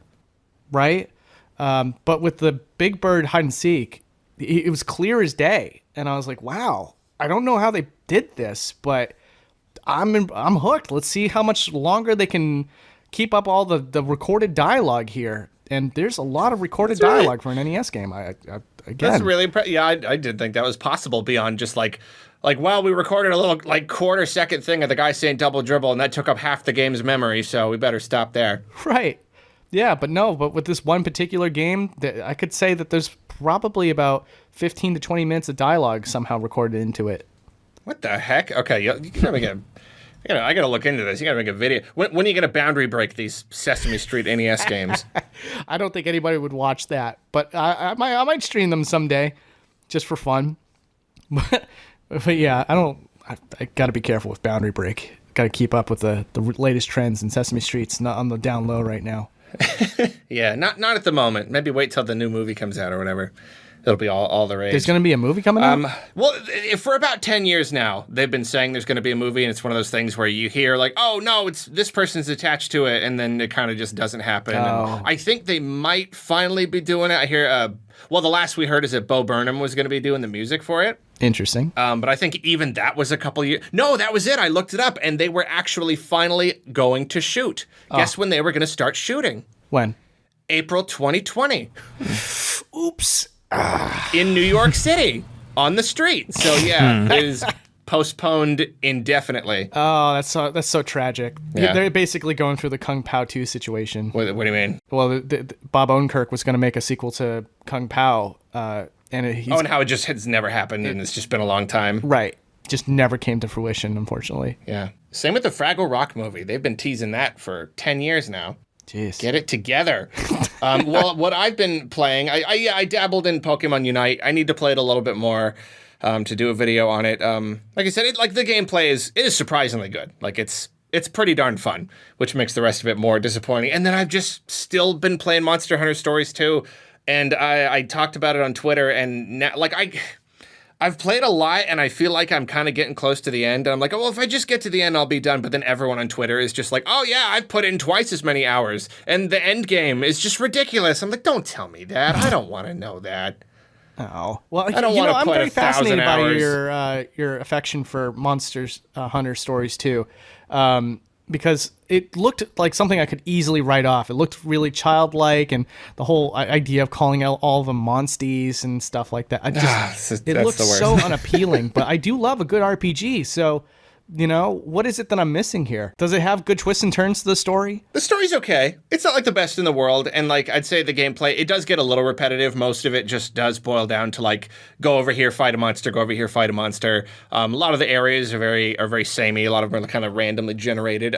right? But with the Big Bird Hide and Seek, it was clear as day, and I was like, wow, I don't know how they did this, but I'm hooked. Let's see how much longer they can keep up all the recorded dialogue here. And there's a lot of recorded dialogue for an NES game. Again, that's really yeah. I did think that was possible beyond just like, well, we recorded a little like quarter-second thing of the guy saying double dribble, and that took up half the game's memory, so we better stop there. Right. Yeah, but with this one particular game, I could say that there's probably about 15 to 20 minutes of dialogue somehow recorded into it. What the heck? Okay, you gotta make I gotta look into this. You gotta make a video. When are you gonna boundary break these Sesame Street NES games? I don't think anybody would watch that, but I might stream them someday, just for fun. But yeah, I gotta be careful with boundary break. Gotta keep up with the latest trends in Sesame Street's not on the down low right now. Yeah, not at the moment. Maybe wait till the new movie comes out or whatever. It'll be all the rage. There's going to be a movie coming out? Well, for about 10 years now, they've been saying there's going to be a movie, and it's one of those things where you hear, like, oh, no, it's this person's attached to it, and then it kind of just doesn't happen. Oh. And I think they might finally be doing it. I hear, the last we heard is that Bo Burnham was going to be doing the music for it. Interesting. But I think even that was a couple years... No, that was it. I looked it up, and they were actually finally going to shoot. Guess when they were going to start shooting? When? April 2020. Oops. In New York City, on the street. So yeah, it is postponed indefinitely. Oh, that's so tragic. Yeah. They're basically going through the Kung Pao 2 situation. What do you mean? Well, Bob Odenkirk was going to make a sequel to Kung Pao, and how it just has never happened, and it's just been a long time. Right. Just never came to fruition, unfortunately. Yeah. Same with the Fraggle Rock movie. They've been teasing that for 10 years now. Jeez. Get it together. Well, what I've been playing, I dabbled in Pokemon Unite. I need to play it a little bit more to do a video on it. Like I said, the gameplay is surprisingly good. Like it's pretty darn fun, which makes the rest of it more disappointing. And then I've just still been playing Monster Hunter Stories too, and I talked about it on Twitter, and now I've played a lot, and I feel like I'm kind of getting close to the end. And I'm like, oh, well, if I just get to the end, I'll be done. But then everyone on Twitter is just like, oh, yeah, I've put in twice as many hours. And the end game is just ridiculous. I'm like, don't tell me that. I don't want to know that. Oh. Well, I don't want to I'm put very 1,000 fascinated hours. by your affection for Monster Hunter Stories, too. Because it looked like something I could easily write off. It looked really childlike, and the whole idea of calling out all of them monsties and stuff like that. It looks so unappealing. But I do love a good RPG, so what is it that I'm missing here? Does it have good twists and turns to the story? The story's okay. It's not like the best in the world. And like, I'd say the gameplay, it does get a little repetitive. Most of it just does boil down to like, go over here, fight a monster, go over here, fight a monster. A lot of the areas are very samey. A lot of them are kind of randomly generated.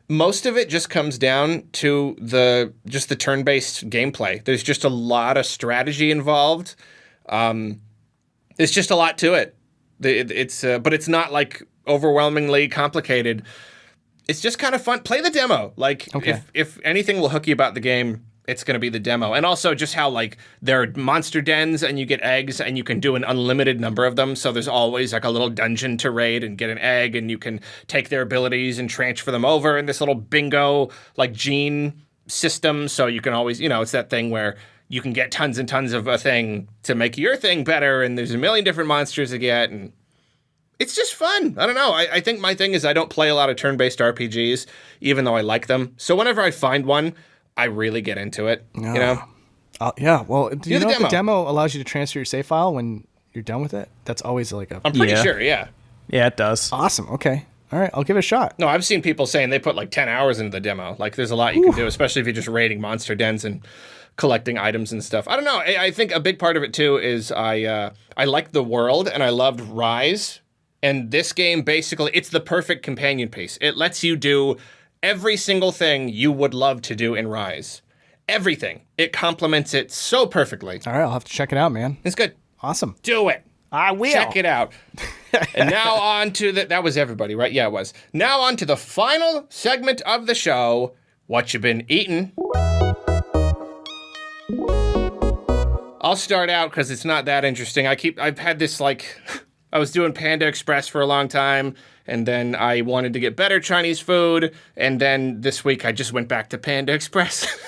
Most of it just comes down to the turn-based gameplay. There's just a lot of strategy involved. It's just a lot to it. But it's not like overwhelmingly complicated. It's just kind of fun. Play the demo. Like, okay. if anything will hook you about the game, it's going to be the demo. And also just how, like, there are monster dens and you get eggs and you can do an unlimited number of them. So there's always, like, a little dungeon to raid and get an egg, and you can take their abilities and transfer them over in this little bingo, like, gene system. So you can always, it's that thing where you can get tons and tons of a thing to make your thing better, and there's a million different monsters to get, and it's just fun. I don't know. I think my thing is I don't play a lot of turn-based RPGs, even though I like them. So whenever I find one, I really get into it, Yeah, well, do you know if the demo allows you to transfer your save file when you're done with it? That's always like I'm pretty sure, yeah. Yeah, it does. Awesome, okay. All right, I'll give it a shot. No, I've seen people saying they put like 10 hours into the demo. Like, there's a lot you can do, especially if you're just raiding monster dens and collecting items and stuff. I don't know. I think a big part of it, too, is I like the world, and I loved Rise. And this game, basically, it's the perfect companion piece. It lets you do every single thing you would love to do in Rise. Everything. It complements it so perfectly. All right, I'll have to check it out, man. It's good. Awesome. Do it. I will. Check it out. And now on to that was everybody, right? Yeah, it was. Now on to the final segment of the show. What you been eating? I'll start out because it's not that interesting. I've had this, like, I was doing Panda Express for a long time, and then I wanted to get better Chinese food, and then this week I just went back to Panda Express,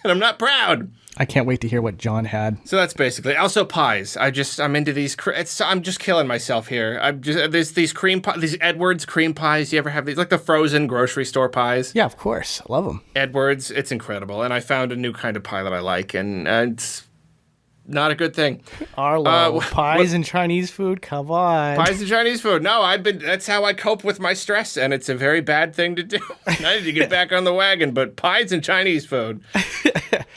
and I'm not proud. I can't wait to hear what John had. So that's basically also pies. I'm into these. I'm just killing myself here. There's these cream pies, these Edwards cream pies. You ever have these, like the frozen grocery store pies? Yeah, of course. I love them. Edwards, it's incredible, and I found a new kind of pie that I like, and it's not a good thing. Arlo, pies and Chinese food? Come on. Pies and Chinese food. No, that's how I cope with my stress, and it's a very bad thing to do. I need to get back on the wagon, but pies and Chinese food.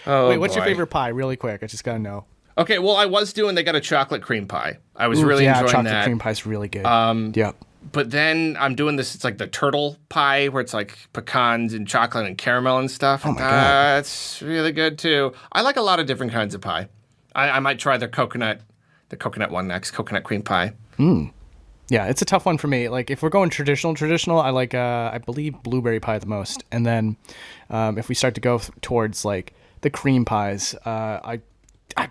Wait, what's your favorite pie? Really quick. I just got to know. Okay, well, they got a chocolate cream pie. I was really enjoying that. Chocolate cream pie's really good. Yep. But then I'm doing this, it's like the turtle pie, where it's like pecans and chocolate and caramel and stuff. Oh, my God. That's really good, too. I like a lot of different kinds of pie. I might try the coconut one next, coconut cream pie. Yeah, it's a tough one for me. Like, if we're going traditional, I like, I believe, blueberry pie the most. And then if we start to go towards, like, the cream pies, I'd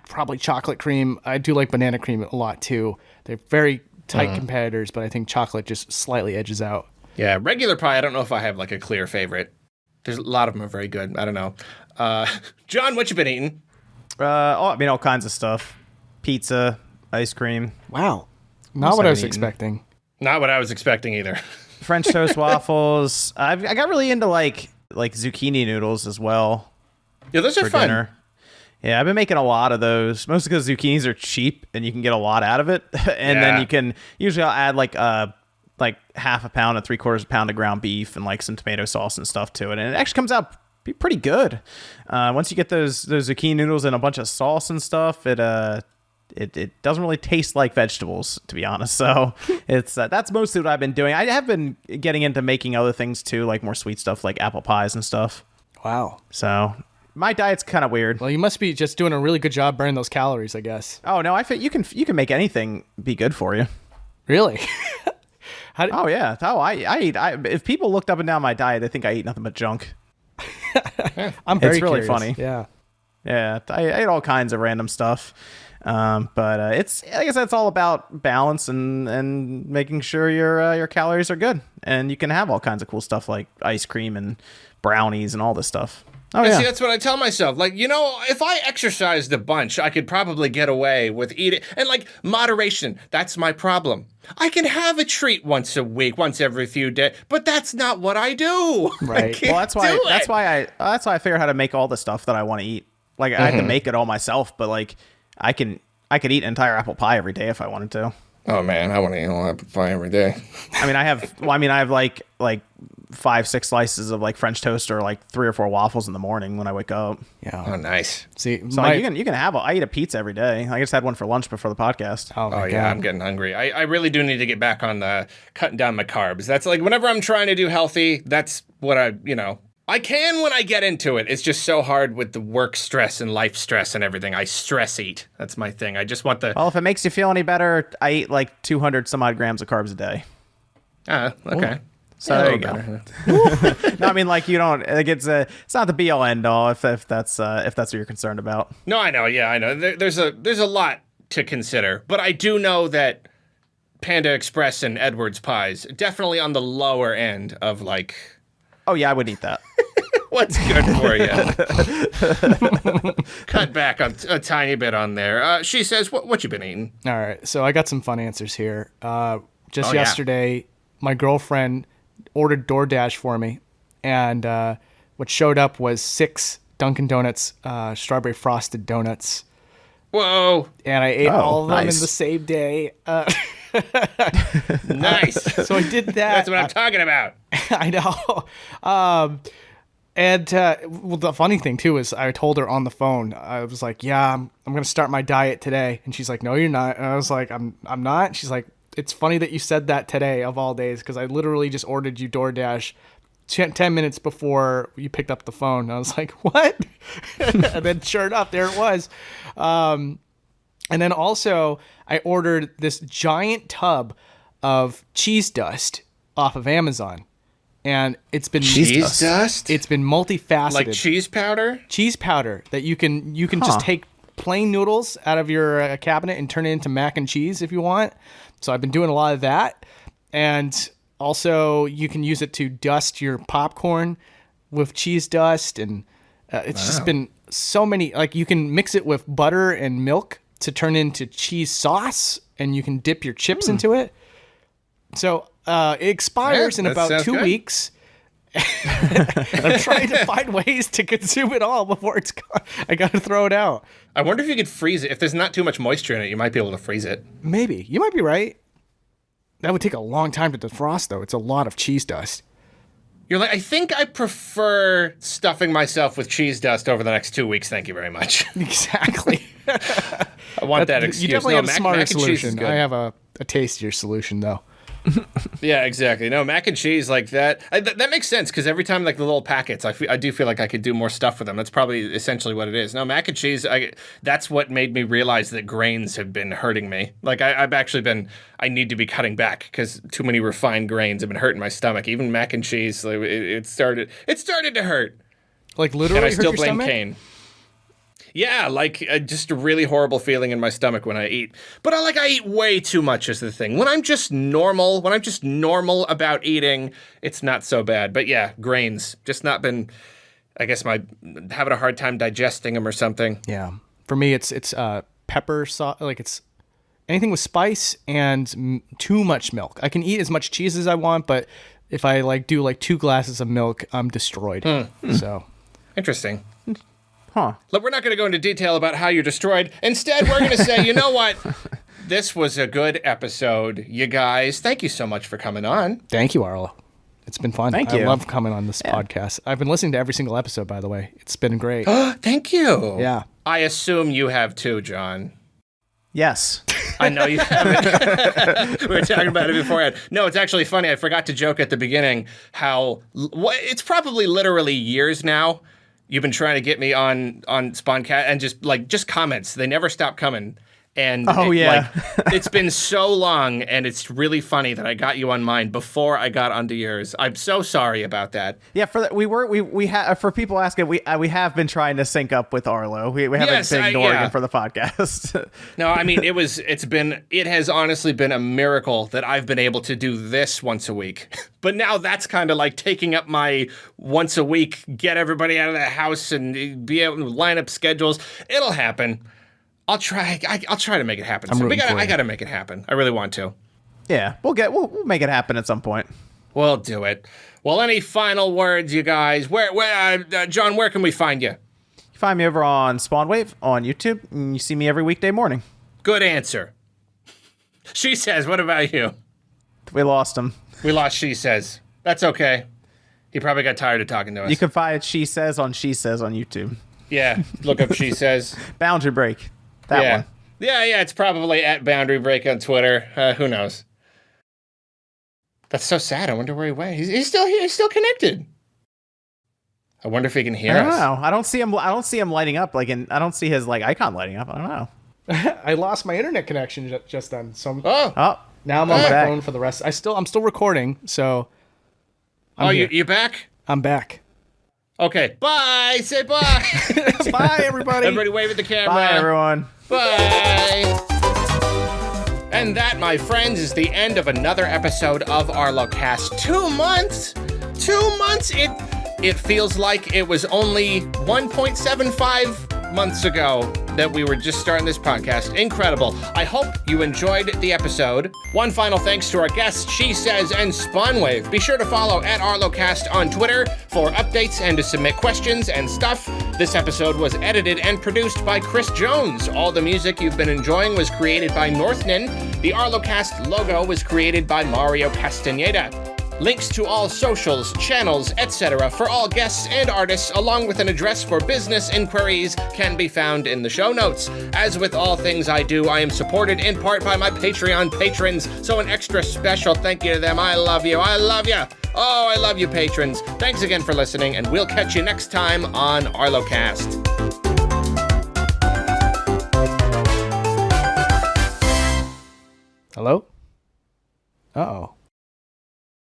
probably chocolate cream. I do like banana cream a lot, too. They're very tight competitors, but I think chocolate just slightly edges out. Yeah, regular pie, I don't know if I have, like, a clear favorite. There's a lot of them are very good. I don't know. John, what you been eating? All kinds of stuff. Pizza, ice cream. Wow. Not what I was expecting. Not what I was expecting either. French toast waffles. I got really into like zucchini noodles as well. Yeah, those are fun. Dinner. Yeah, I've been making a lot of those, mostly because zucchinis are cheap and you can get a lot out of it. And then you can usually I'll add like half a pound and 3/4 pound of ground beef and like some tomato sauce and stuff to it, and it actually comes out pretty good. Once you get those zucchini noodles and a bunch of sauce and stuff, it doesn't really taste like vegetables, to be honest. So it's that's mostly what I've been doing. I have been getting into making other things too, like more sweet stuff, like apple pies and stuff. Wow. So my diet's kind of weird. Well, you must be just doing a really good job burning those calories, I guess. Oh no, I think you can make anything be good for you. Really? Yeah. I eat. If people looked up and down my diet, they think I eat nothing but junk. I'm very It's really curious. funny. Yeah. Yeah, I ate all kinds of random stuff. But it's, like I said, it's all about balance and making sure your calories are good, and you can have all kinds of cool stuff like ice cream and brownies and all this stuff. Oh, yeah. See, that's what I tell myself. Like, if I exercised a bunch, I could probably get away with eating. And, like, moderation, that's my problem. I can have a treat once a week, once every few days, but that's not what I do. Right. Well, that's why I figured out how to make all the stuff that I want to eat. Like, I had to make it all myself, but, like, I could eat an entire apple pie every day if I wanted to. Oh man, I want to eat all apple pie every day. I mean, I have like 5-6 slices of like French toast or like 3 or 4 waffles in the morning when I wake up. Yeah. Oh, nice. See, So like, you can have. I eat a pizza every day. I just had one for lunch before the podcast. Oh, my Yeah, God. I'm getting hungry. I really do need to get back on the cutting down my carbs. That's like whenever I'm trying to do healthy, that's what I can when I get into it. It's just so hard with the work stress and life stress and everything. I stress eat. That's my thing. I just want the... Well, if it makes you feel any better, I eat like 200 some odd grams of carbs a day. Okay. So Yeah, there you go. No, I mean, like, you don't, like, it's not the be all end all if that's what you're concerned about. No, I know. Yeah, I know. There's a lot to consider, but I do know that Panda Express and Edwards pies definitely on the lower end of like... Oh yeah, I would eat that. What's good for you? Cut back a tiny bit on there. She says, what you been eating? All right, so I got some fun answers here. Just Oh, yeah. yesterday, my girlfriend ordered DoorDash for me, and what showed up was 6 Dunkin' Donuts strawberry frosted donuts, Whoa, and I ate all of them nice. in the same day. nice. So I did that. That's what I'm talking about. I know. Well, the funny thing too is I told her on the phone. I was like, "Yeah, I'm gonna start my diet today," and she's like, "No, you're not." And I was like, "I'm not." She's like, "It's funny that you said that today of all days because I literally just ordered you DoorDash 10 minutes before you picked up the phone." And I was like, "What?" And then sure enough, there it was. And then also I ordered this giant tub of cheese dust off of Amazon. And it's been Cheese dust? It's been multifaceted. Like cheese powder? Cheese powder that you can just take plain noodles out of your cabinet and turn it into mac and cheese if you want. So I've been doing a lot of that. And also you can use it to dust your popcorn with cheese dust. And it's just been so many, like you can mix it with butter and milk to turn into cheese sauce, and you can dip your chips into it. So it expires in that about sounds 2 good. weeks. And I'm trying to find ways to consume it all before it's gone. I got to throw it out. I wonder if you could freeze it. If there's not too much moisture in it, you might be able to freeze it. Maybe. You might be right. That would take a long time to defrost, though. It's a lot of cheese dust. You're like, I think I prefer stuffing myself with cheese dust over the next 2 weeks. Thank you very much. Exactly. I want that excuse. You definitely No, have a mac smarter and cheese is solution. good. I have a tastier solution, though. Yeah, exactly. No, mac and cheese like that. That makes sense because every time like the little packets, I do feel like I could do more stuff with them. That's probably essentially what it is. No, mac and cheese. That's what made me realize that grains have been hurting me. Like I've actually been. I need to be cutting back because too many refined grains have been hurting my stomach. Even mac and cheese, like, it started to hurt. Like literally And I hurt still your blame stomach? Kane. Yeah, like just a really horrible feeling in my stomach when I eat. But I eat way too much is the thing. When I'm just normal about eating, it's not so bad. But yeah, grains, just not been, I guess having a hard time digesting them or something. Yeah. For me, it's pepper sauce. Like it's anything with spice and too much milk. I can eat as much cheese as I want, but if I do 2 glasses of milk, I'm destroyed. So Interesting. Huh. Look, we're not going to go into detail about how you're destroyed. Instead, we're going to say, you know what? This was a good episode, you guys. Thank you so much for coming on. thank you, Arlo. It's been fun. Thank you. I love coming on this podcast. I've been listening to every single episode, by the way. It's been great. Thank you. Yeah. I assume you have too, John. Yes. I know you haven't. We were talking about it beforehand. No, it's actually funny. I forgot to joke at the beginning how it's probably literally years now. You've been trying to get me on Spawncat and just comments. They never stop coming. And it's been so long, and it's really funny that I got you on mine before I got onto yours. I'm so sorry about that. Yeah, for people asking, we have been trying to sync up with Arlo. We haven't Yes, been ignoring yeah. him for the podcast. No, I mean it has honestly been a miracle that I've been able to do this once a week. But now that's kind of like taking up my once a week, get everybody out of the house and be able to line up schedules. It'll happen. I'll try to make it happen. So I got to make it happen. I really want to. Yeah, we'll make it happen at some point. We'll do it. Well, any final words, you guys? John, where can we find you? You find me over on Spawnwave on YouTube, and you see me every weekday morning. Good answer. She says, what about you? We lost him. We lost She Says. That's okay. He probably got tired of talking to us. You can find Shesez on YouTube. Yeah, look up She Says. Boundary Break. That yeah. one. Yeah, it's probably at Boundary Break on Twitter. Who knows? That's so sad. I wonder where he went. He's still here. He's still connected. I wonder if he can hear us. I don't know. I don't see him lighting up. I don't see his icon lighting up. I don't know. I lost my internet connection just then, so Oh, now I'm on my back. phone for the rest. I'm still recording, so. You back? I'm back. Okay. Bye. Say bye. Bye, everybody. Everybody wave at the camera. bye everyone. Bye. And that, my friends, is the end of another episode of Arlocast. 2 months. 2 months. It feels like it was only 1.75 months ago that we were just starting this podcast. Incredible. I hope you enjoyed the episode. One final thanks to our guests, She Says and Spawnwave. Be sure to follow at Arlocast on Twitter for updates and to submit questions and stuff. This episode was edited and produced by Chris Jones. All the music you've been enjoying was created by Northnan. The Arlocast logo was created by Mario Castañeda. Links to all socials, channels, etc. for all guests and artists, along with an address for business inquiries, can be found in the show notes. As with all things I do, I am supported in part by my Patreon patrons, so an extra special thank you to them. I love you. I love you. Oh, I love you, patrons. Thanks again for listening, and we'll catch you next time on Arlocast. Hello? Uh-oh.